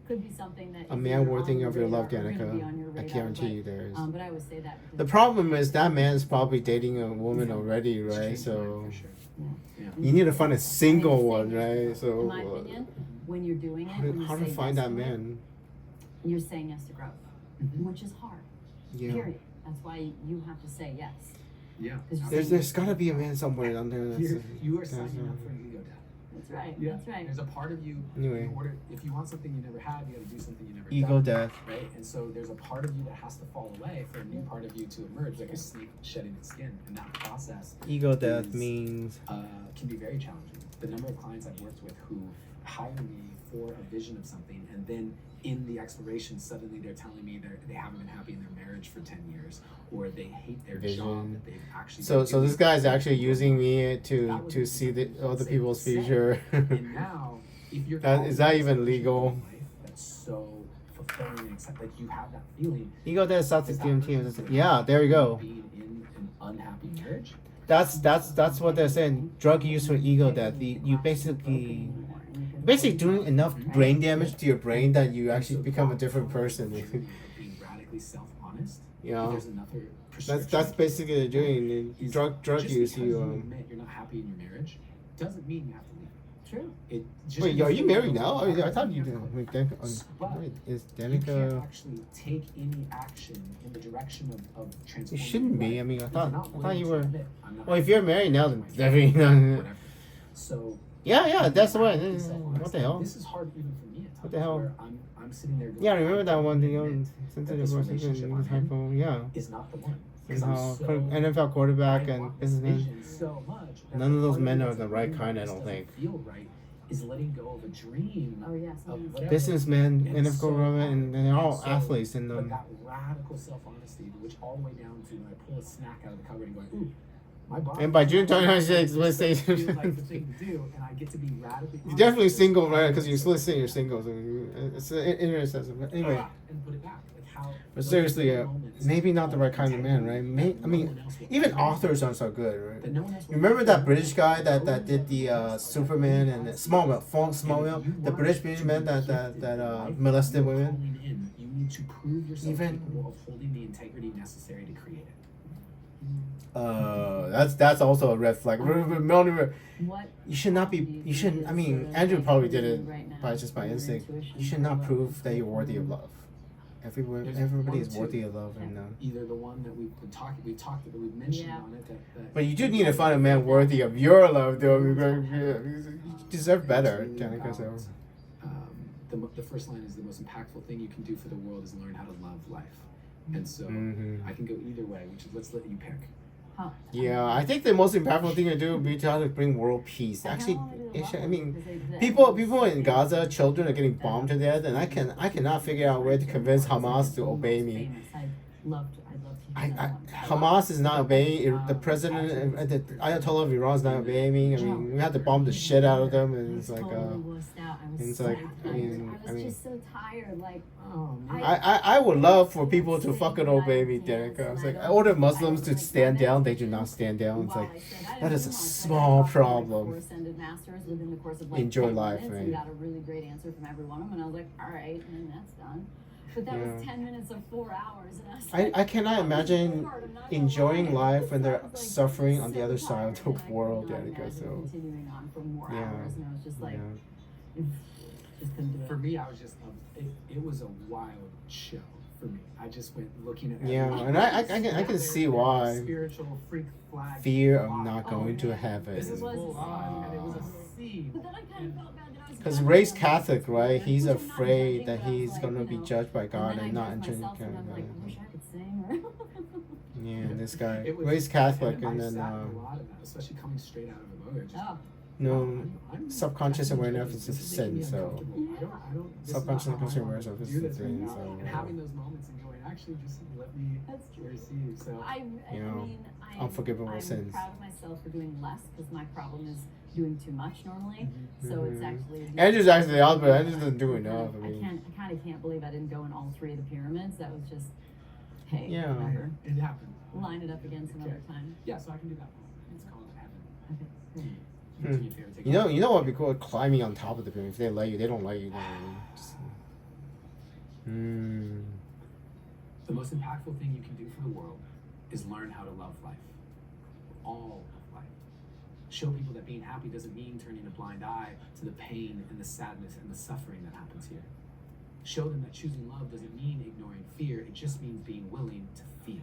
Could be something that
A man worthy of your love, Danica. I guarantee you there is.
But I would say that
The problem is that man's probably dating a woman already, right? So you need to find a single one, right? So
in my opinion, when you're doing it,
how to find that man?
You're saying yes to growth, which is hard.
Yeah.
Period. That's why you have to say yes.
Yeah.
There's got to be a man somewhere down there.
You are signing up for an ego death.
That's right.
Yeah.
That's right.
There's a part of you.
Anyway.
If you want something you never had, you got to do something you never
Ego
done.
death.
Right. And so there's a part of you that has to fall away for a new part of you to emerge, like a snake shedding its skin. And that process.
Ego death means
can be very challenging. The number of clients I've worked with who hire me for a vision of something, and then in the exploration, suddenly they're telling me they haven't been happy in their marriage for 10 years, or they hate their job that they've actually.
So this guy's actually using me to see the other people's future.
And now, if you're
is that even legal?
That's so fulfilling and accept, like you have that feeling.
Ego death starts with DMT. Yeah, there you go.
Being in an unhappy marriage.
That's what they're saying. Drug use for ego death. You basically doing enough brain damage to your brain that you actually become a different person.
Being radically self-honest.
Yeah.
There's another prescription.
That's basically doing drug use.
You admit you're not happy in your marriage doesn't mean you have to leave.
True.
Wait, are you married now? I thought you did. Wait, is
You
Danica?
can't actually take any action in the direction of transforming.
You shouldn't be.
your life
I mean, I
if you're not
thought
willing
you
to
were.
admit, I'm not
Well, if
happy.
you're married now, then definitely.
Whatever. So.
Yeah, that's the way.
Self-honest.
What the hell?
This is hard even for me at times.
What the hell?
Where I'm sitting there going,
Yeah, remember that one? The
admit
sensitive
this
person
relationship
in
I'm
the typo.
in
Yeah.
is not the one.
And
'Cause I'm
how
so-
NFL quarterback
I
and
want this
businessman.
vision so much that
None of those
part
men
me
are
that's
the
like,
right
"Ooh,
kind, I
this
don't
doesn't
think.
feel right is letting go of a dream
Oh yes.
of whatever.
Businessmen,
And it's
NFL
so
quarterback,
hard.
and they're all
so,
athletes in
But
them.
that radical self-honesty, which all the way down to when I pull a snack out of the cupboard and going, ooh, my body.
And by June 2026, let's say
feels like the thing to do, and I get to be radically.
you're definitely
honest
single,
with
right? Because you're
myself.
still saying you're single. So it's interesting. But anyway,
And put it back. Like how.
but seriously, maybe not the right kind of man, right? I mean, even authors aren't so good, right?
That no one else will
Remember that British guy that did the Superman and Smallville, the British man that molested women.
You need to prove yourself
Even-
capable of holding the integrity necessary to create it.
That's also a red flag.
What
You should not be. You shouldn't. I mean, Andrew probably did it by instinct. You should not prove that you're worthy of love. Everybody is worthy of love, and
Either the one that we've mentioned
Yeah.
on it that
but you do need to find a man worthy of your love, though. You deserve better, Danica. So.
The first line is the most impactful thing you can do for the world is learn how to love life. And so I can go either way, which is let's let you pick.
Huh.
Yeah, I think the most impactful thing to do would be try to bring world peace. Actually, I mean, people in Gaza, children are getting bombed to death, and I cannot figure out a way to convince Hamas to obey me.
I'd love to hear that one.
Hamas is not obeying. The president, the Ayatollah of Iran is not obeying me. I mean, we had to bomb the shit out of them, and it's like, it's like,
I was just so tired. Like,
I would love for people to fucking obey me, Danica. I was like, I order Muslims to stand down. They do not stand down. It's like, that is a small problem. Enjoy life,
right?
right?
And got a really great answer from every one of them, and I was like, all right, and then that's done. But that was 10 minutes of 4 hours, and I was like,
I cannot imagine enjoying life when they're
Like,
suffering on the
so
other side of
tired,
the
and I
world,
could not
Danica.
imagine
So,
continuing on for more
yeah.
hours, and I was just like,
yeah.
just couldn't do it.
For me, I was just it was a wild show for me. I just went looking at
Yeah,
everything.
and I can see why.
Spiritual freak flag.
Fear of not
Oh,
going to
man.
heaven.
This is
It was
full
a
on, and it was a
scene.
scene.
But then I kind of felt bad that I was
Because
gonna
Ray's
go
Catholic, right? He's
which I'm not
afraid
judging,
that
but I was
he's
like,
gonna
you
be
know,
judged by God
then
and not
I judged
entering
myself, and I'm like, I wish I could sing.
Yeah, this guy.
It was-
Ray's Catholic,
I
and then
sat in a lot of that, especially coming straight out of a mother. Just
Oh,
No,
I'm
subconscious
definitely
awareness is
this
just
is making me
sin, so
uncomfortable. I don't, this is
subconscious
not how I wanna
awareness is
do this
the
right
thing,
now.
so
And having those moments and going, actually, just let me
That's true.
receive. So
I
You know,
mean,
unforgivable
I'm
sins.
proud of myself for doing less because my problem is doing too much normally. So it's actually.
Andrew's actually the opposite. Andrew doesn't do enough. I mean,
I kind of can't believe I didn't go in all three of the pyramids. That was just, hey,
Yeah.
whatever.
it happened.
Line it up again some other time.
Yeah, so I can do that one. It's called heaven.
Okay, great.
Do me a favor, take
you
off.
know what would be cool? Climbing on top of the pyramid. If they let you, they don't let you. Just,
The most impactful thing you can do for the world is learn how to love life. All of life. Show people that being happy doesn't mean turning a blind eye to the pain and the sadness and the suffering that happens here. Show them that choosing love doesn't mean ignoring fear, it just means being willing to feel.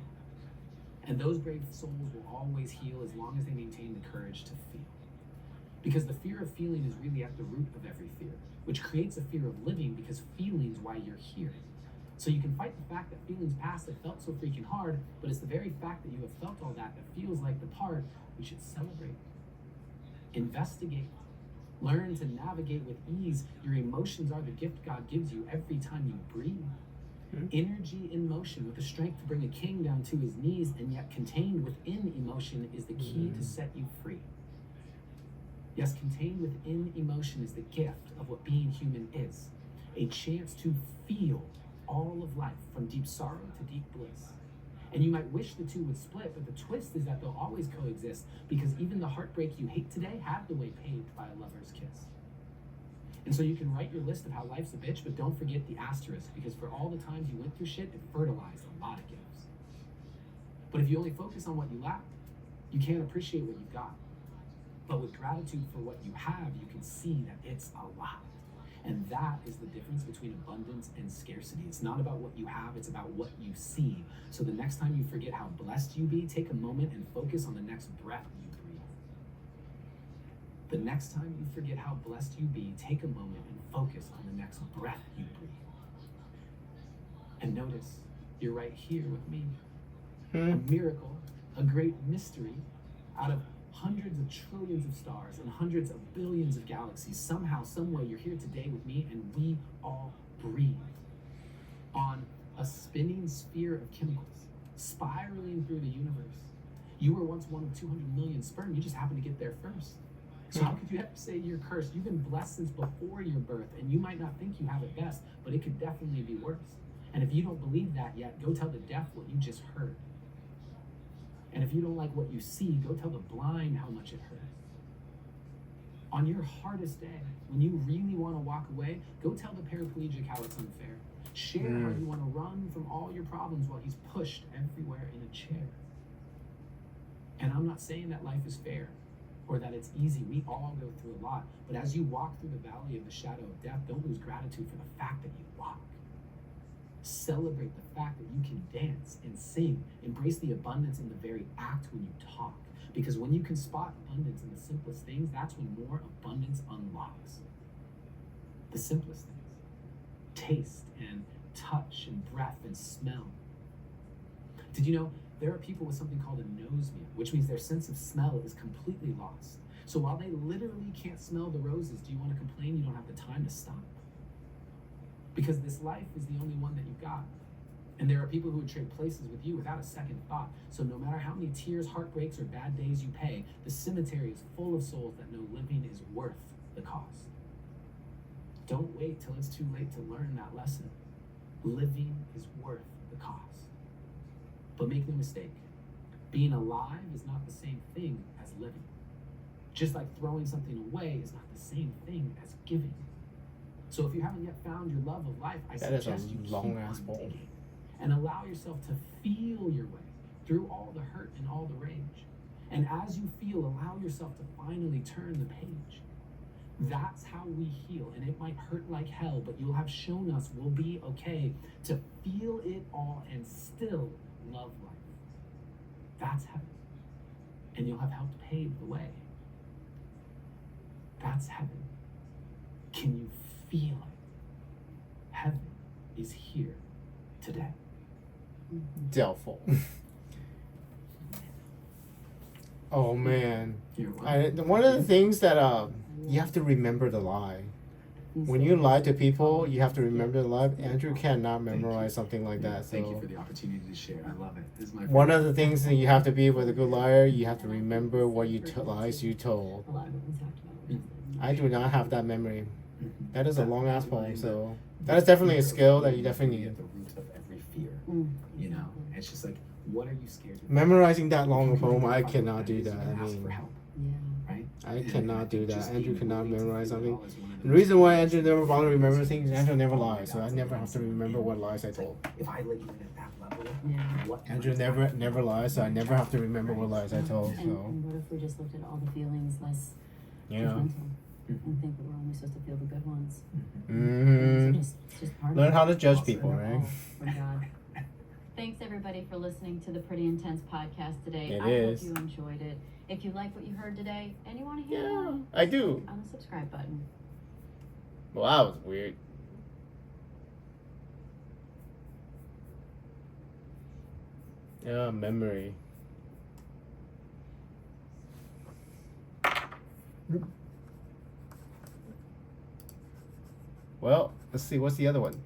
And those brave souls will always heal as long as they maintain the courage to feel. Because the fear of feeling is really at the root of every fear, which creates a fear of living because feeling's why you're here. So you can fight the fact that feelings past that felt so freaking hard, but it's the very fact that you have felt all that feels like the part we should celebrate. Investigate. Learn to navigate with ease. Your emotions are the gift God gives you every time you breathe. Energy in motion with the strength to bring a king down to his knees, and yet contained within emotion is the key to set you free. Yes, contained within emotion is the gift of what being human is. A chance to feel all of life, from deep sorrow to deep bliss. And you might wish the two would split, but the twist is that they'll always coexist, because even the heartbreak you hate today had the way paved by a lover's kiss. And so you can write your list of how life's a bitch, but don't forget the asterisk, because for all the times you went through shit, it fertilized a lot of gifts. But if you only focus on what you lack, you can't appreciate what you've got. But with gratitude for what you have, you can see that it's a lot. And that is the difference between abundance and scarcity. It's not about what you have, it's about what you see. So the next time you forget how blessed you be, take a moment and focus on the next breath you breathe. The next time you forget how blessed you be, take a moment and focus on the next breath you breathe. And notice, you're right here with me. A miracle, a great mystery, out of hundreds of trillions of stars and hundreds of billions of galaxies. Somehow, someway, you're here today with me, and we all breathe on a spinning sphere of chemicals spiraling through the universe. You were once one of 200 million sperm. You just happened to get there first. So how could you ever say you're cursed? You've been blessed since before your birth, and you might not think you have it best, but it could definitely be worse. And if you don't believe that yet, go tell the deaf what you just heard. And if you don't like what you see, go tell the blind how much it hurts. On your hardest day, when you really want to walk away, go tell the paraplegic how it's unfair. Share how you want to run from all your problems while he's pushed everywhere in a chair. And I'm not saying that life is fair or that it's easy. We all go through a lot. But as you walk through the valley of the shadow of death, don't lose gratitude for the fact that you walk. Celebrate the fact that you can dance and sing. Embrace the abundance in the very act when you talk. Because when you can spot abundance in the simplest things, that's when more abundance unlocks. The simplest things. Taste and touch and breath and smell. Did you know there are people with something called a anosmia, which means their sense of smell is completely lost. So while they literally can't smell the roses, do you want to complain you don't have the time to stop? Because this life is the only one that you've got. And there are people who would trade places with you without a second thought. So no matter how many tears, heartbreaks, or bad days you pay, the cemetery is full of souls that know living is worth the cost. Don't wait till it's too late to learn that lesson. Living is worth the cost. But make no mistake, being alive is not the same thing as living. Just like throwing something away is not the same thing as giving. So if you haven't yet found your love of life, I suggest you keep on digging and allow yourself to feel your way through all the hurt and all the rage. And as you feel, allow yourself to finally turn the page. That's how we heal, and it might hurt like hell, but you'll have shown us we'll be okay to feel it all and still love life. That's heaven. And you'll have helped pave the way. That's heaven. Can you feel it? Heaven is here today.
Doubtful. Oh man,
You're welcome.
one of the things that you have to remember the lie. When you lie to people, you have to remember the lie. Andrew cannot memorize something like that.
Thank you
So
for the opportunity to share. I love it. This is my
one of
favorite.
the things that you have to be with a good liar, you have to remember what lies you told.
A lot of what we talked about.
I do not have that memory.
Mhm.
That is a long ass
That's
poem,
why
so that is definitely a skill that you definitely
At
need.
the root of every fear,
Mm.
you know, it's just like, what are you scared of?
Memorizing that long a
If you can
poem, I
identify
cannot
what
do
is,
that.
you
I
can ask for
mean,
help,
Yeah.
right?
I cannot do that.
Just
Andrew
being
cannot
willing to
memorize
do it
something.
all is one of
The reason why
most
Andrew never bothered to remember
things.
things, Andrew never
Oh my
lies, so
God,
I
so
never
it
have to
is.
remember what lies I
It's like,
told.
if I let you in at that level,
Yeah.
what
Andrew never lies, so I never have to remember what lies I told.
And
So
what if we just looked at all the feelings less
yeah.
judgmental and think that we're only supposed to feel the good ones?
Mm-hmm.
So just part
Learn
of it.
how to judge people,
We're
right?
all from God. Thanks everybody for listening to the Pretty Intense podcast today.
It
I
is.
hope you enjoyed it. If you like what you heard today and you want to hear
Yeah,
more,
I do.
click on the subscribe button.
Well, that was weird. Yeah, memory. Well, let's see. What's the other one?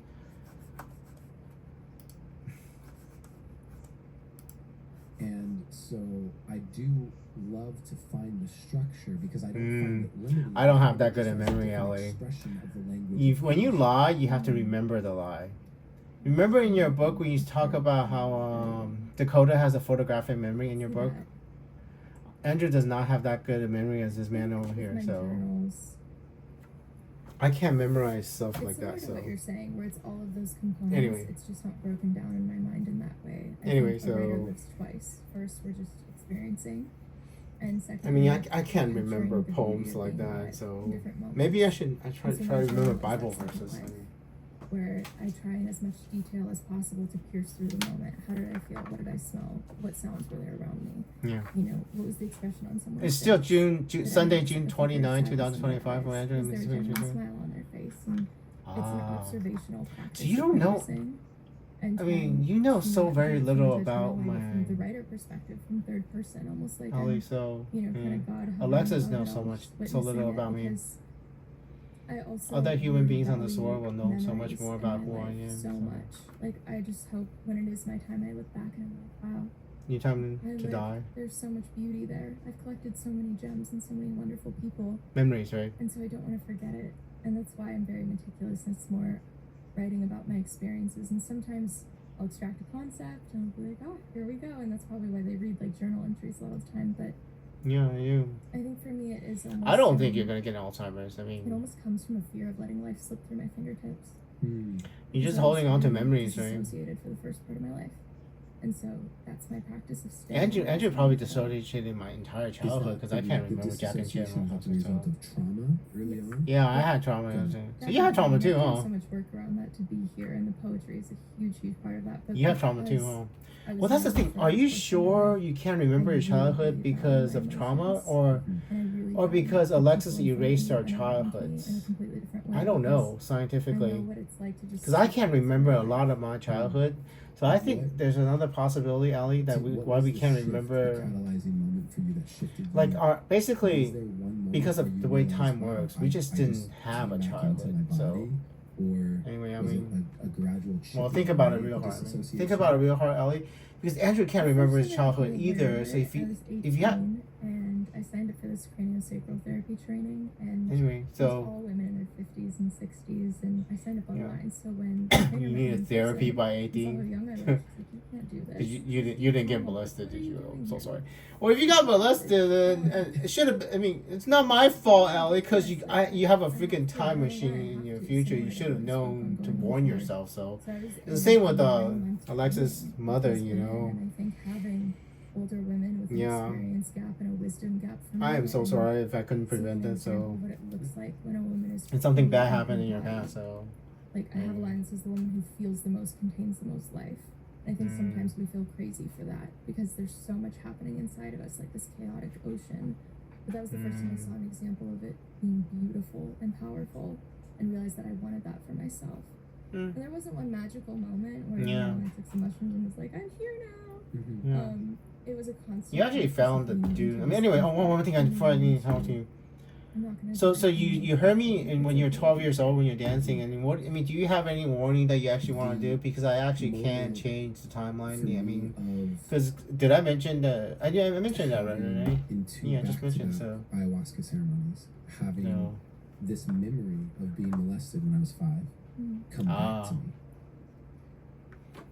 And so I do love to find the structure because I don't find it limiting.
I don't have that good
It's
a
just
memory,
different
Allie.
expression of the language.
When you lie, you have to remember the lie. Remember in your book when you talk about how Dakota has a photographic memory in your book? Andrew does not have that good a memory as this man over here, so
Journals.
I can't memorize stuff
It's
like
similar
that.
to
So
what you're saying, where it's all of those components.
Anyway.
It's just not broken down in my mind in that way. I
Anyway,
think a writer
so-
lives twice. First, we're just experiencing, and second,
I mean, I can't
capturing
remember
the beauty
poems
of
like
being
that.
alive
So
in different moments.
maybe I try
And
to
so
try to
my
remember
journal is
Bible
that second
verses.
life, where I try in as much detail as possible to pierce through the moment. How did I feel? What did I smell? What sounds were there around me?
Yeah.
You know, what was the expression on someone's
It's still
face?
Sunday,
Did I
June
notice
29,
if they were sad to see their
2025 when
eyes?
Andrew
Was there a genuine
and
smile on their face? And it's an observational practice.
So you don't know-
And
I mean,
trying
you know
to
so
not
very
view
little
from a
about
judgmental way, from the
my
writer perspective, from third person, almost like
Ollie.
I'm,
So
you know, kind of God. hovering
Alexis
above
knows
it
so
all,
much,
just
so little
witnessing it,
about me.
because I also
Other human beings on
value
this world will know so much
memories
more
in
about
my
who I
life
am.
so much. Like, I just hope when it is my time, I look back and I'm like, wow,
You time
I
to
lived.
die.
There's so much beauty there. I've collected so many gems and so many wonderful people,
Memories, right?
and so I don't want to forget it. And that's why I'm very meticulous. And it's more writing about my experiences. And sometimes I'll extract a concept and I'll be like, oh, here we go. And that's probably why they read like journal entries a lot of the time. But
Yeah, you.
I think for me, it is almost.
I don't think you're gonna get Alzheimer's. I
It
mean,
almost comes from a fear of letting life slip through my fingertips.
you're just
So I was
holding on to
feeling
memories, right?
disassociated for the first part of my life. And so that's my practice of staying.
Andrew probably dissociated my entire childhood because I can't remember Jack and Jill.
As a result of trauma early on.
Yeah, I had trauma. So you had trauma too,
I've done
huh?
so much work around that to be here, and the poetry is a huge, huge part of that. But
You have trauma too,
because
huh?
I was
Well, that's the
never
thing.
the
Are you
first person
sure
in
you can't remember your childhood because of trauma, or because Alexis erased our childhoods? I don't know scientifically, because I can't remember a lot of my childhood. So I think there's another possibility, Allie, that why we can't remember. Like basically because of the way time works, we just didn't have a childhood. So anyway, I mean, well, think about it real hard. Think about it real hard, Ellie, because Andrew can't remember his childhood either. So if you have,
and I signed up for this craniosacral therapy training, and
anyway,
it was
so
all women in their 50s and 60s, and I signed up online. So when
you needed therapy by 18.
young I was, she's like, you can't do this.
You didn't get molested, did you? I'm so sorry. Well, if you got molested, then it should have. I mean, it's not my fault, Allie, because you have a freaking time machine in your future. You should have known to warn yourself. So
So I was
it's the same with
able to bring
Alexis'
my
mother.
focus
You
in,
know.
And I think having older women with an
Yeah.
experience gap and a wisdom gap for me.
I am so
and
sorry if I couldn't
seeing
prevent
an
it.
example
So
of what it looks like when a woman is
and something bad
truly
happened in your
embodied.
past. So
Like, I have a line that says the woman who feels the most contains the most life. I think sometimes we feel crazy for that because there's so much happening inside of us, like this chaotic ocean. But that was the first time I saw an example of it being beautiful and powerful, and realized that I wanted that for myself. And there wasn't one magical moment where you know, I took some mushrooms and was like, I'm here now. it was a constant.
You actually found the dude. I mean, anyway, one thing before I need to talk to you.
I'm not gonna
So
do it.
you heard me and when you're 12 years old when you're dancing, and what I mean, do you have any warning that you actually want to do? Because I actually can't change the timeline. I mean, because did I mention that? I mentioned that right? Yeah, I just mentioned so.
Ayahuasca ceremonies, having this memory of being molested when I was 5 come back to me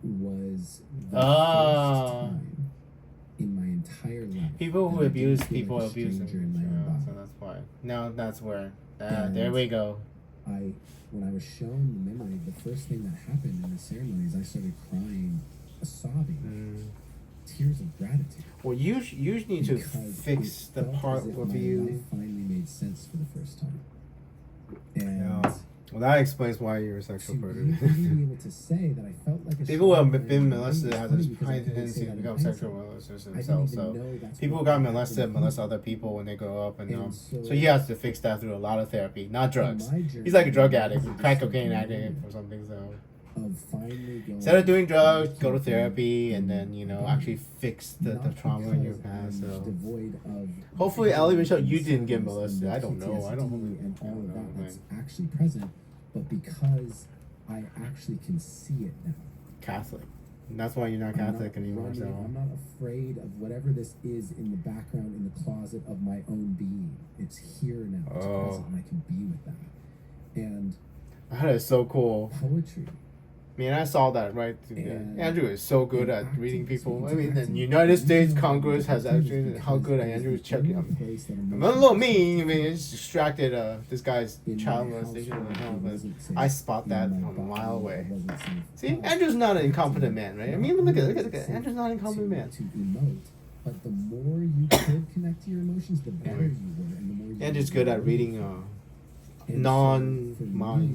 was the first time in my entire life.
People who
that I
abuse
didn't feel
people
like a
abuse them.
stranger in my own body.
So that's why. Now that's where.
And
There we go.
When I was shown the memory, the first thing that happened in the ceremonies, I started crying, sobbing, tears of gratitude.
Well, you need to
Because
fix
it
the
felt
part
as if
with
my
you.
life finally made sense for the first time. And
Yeah. Well, that explains why you're a
to
sexual
be
predator.
able to say that I felt like a
People who have
stranger
been
in my
molested
life
have
is
this
funny because I
high
can only
tendency
say
to
that in
become
hindsight.
sexual molesters
I didn't
themselves.
even
So
know that's
people who
what
got
happened
molested
in
molest
me.
other people when they grow up, and
And
so he has to fix that through a lot of therapy, not drugs.
my journey
He's like a drug
was
addict,
just
crack
a
cocaine
journey
addict or something. So
of finally going
instead of doing drugs,
to
go to
keep
therapy, and
my
then
body.
actually fix the
Not
trauma in your
because
past.
I'm
So
devoid of
hopefully, Allie Michelle, you
sadness
didn't get
and
molested.
the
I don't know. I don't.
PTSD and
I
all
don't
of that
know.
that's actually present, but because I actually can see it now.
Catholic. And that's why you're not
I'm not
Catholic anymore.
running,
So
I'm not afraid of whatever this is in the background, in the closet of my own being. It's here now. It's present, and I can be with that. And
that is so cool.
poetry.
Man, I saw that right through there.
And-
Andrew is so good
and
at reading
acting,
people. I
speaking
mean,
to
the
acting.
United
The
States
reason why
Congress has
acting is
actually how
because
good
it is
Andrew is
the
checking.
only place that
I'm a
emotions
little
are
mean. I mean, it's distracted. This guy's
in my
child molestation.
household, it wasn't safe.
I spot that
In my
from a mile
body,
away.
it wasn't safe.
See,
But
Andrew's not an incompetent man, right? I mean, look at
Safe
Andrew's not an incompetent man.
to emote, but the more you could connect to your emotions, the better you were, and the more you
Andrew's
were
good at
able
reading
to. And so,
non-minds,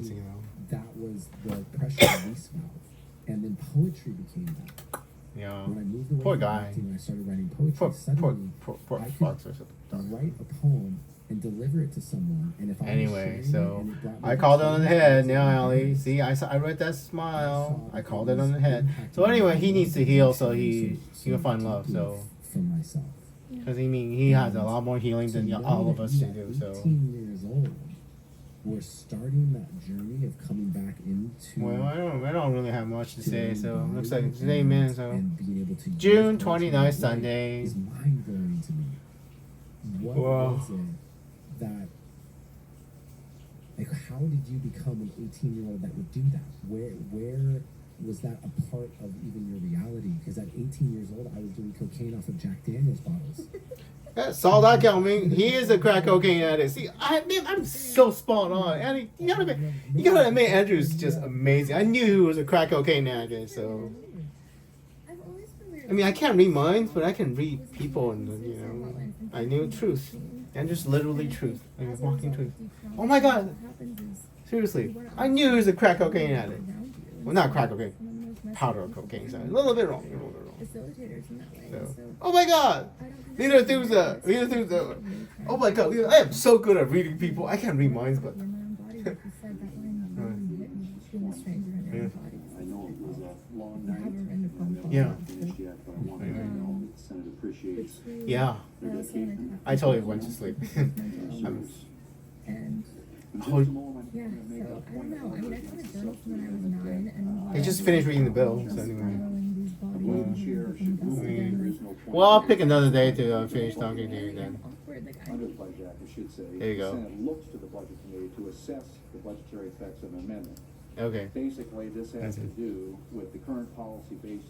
for
you
me,
know.
that was the pressure release valve, and then poetry became that.
Yeah.
When I moved away
Poor
from
guy.
acting and I started writing poetry,
Poor
suddenly
poor
I could
fox or something.
write a poem and deliver it to someone, and if I was
Anyway,
sharing
so
it and it brought me
I called it on the
tears,
head
it
now,
was
Allie.
amazing.
See, I read that smile. I called it on the
was
head. So
impacting
anyway, he
me
needs to heal so
so
he can find love.
deeply
So
for myself.
because he has a lot more healing than
know
all of
that
us
you
to
at
do. So
18 years old, we're starting that journey of coming back into.
well, I don't really have much to say.
your
So
own
looks
body
like it's amen. So
and being able to use
June
poetry
29th,
in that way
Sunday.
is mind blowing to me. What
Wow.
was it that? Like, how did you become an 18-year-old that would do that? Where was that a part of even your reality? Because at 18 years old, I was doing cocaine off of Jack Daniel's bottles.
Saul that coming. He is a crack cocaine addict. See, I'm so spot on. And you gotta admit, Andrew's just amazing. I knew he was a crack cocaine addict. So
I've always been weird.
I mean, I can't read minds, but I can read people, and you know, I knew truth. Andrew's literally truth. Like a walking truth. Oh my God. Seriously, I knew he was a crack cocaine addict. Well, not crack cocaine, powder cocaine. Sorry, a little bit wrong.
Facilitators in that way.
So,
So
oh my God.
I don't think
Neither things oh my God, I am so good at reading people. I can't read minds, but
You're my own body, like you said, that line really hit me. Being a stranger in your own body.
I know it was a long
You
night.
haven't written a poem.
Yeah.
Finished yet, but I wanted to know that the Senate appreciates
yeah,
their dedication.
I totally went to sleep.
And
Oh,
yeah, so I don't know. I mean, I kind of journaled from when I was 9, and
I just finished reading the bill, so anyway.
following these bodies
Well,
and
chair
from
should
dust
move.
again,
There
like,
is no point.
Well, I'll pick another day to finish talking to you then.
awkward. Like I
Under the Budget Act, I should say.
There you go.
The Senate looks to the Budget Committee to assess the budgetary effects of an amendment.
Okay.
Basically, this has
That's
to
it.
do with the current policy based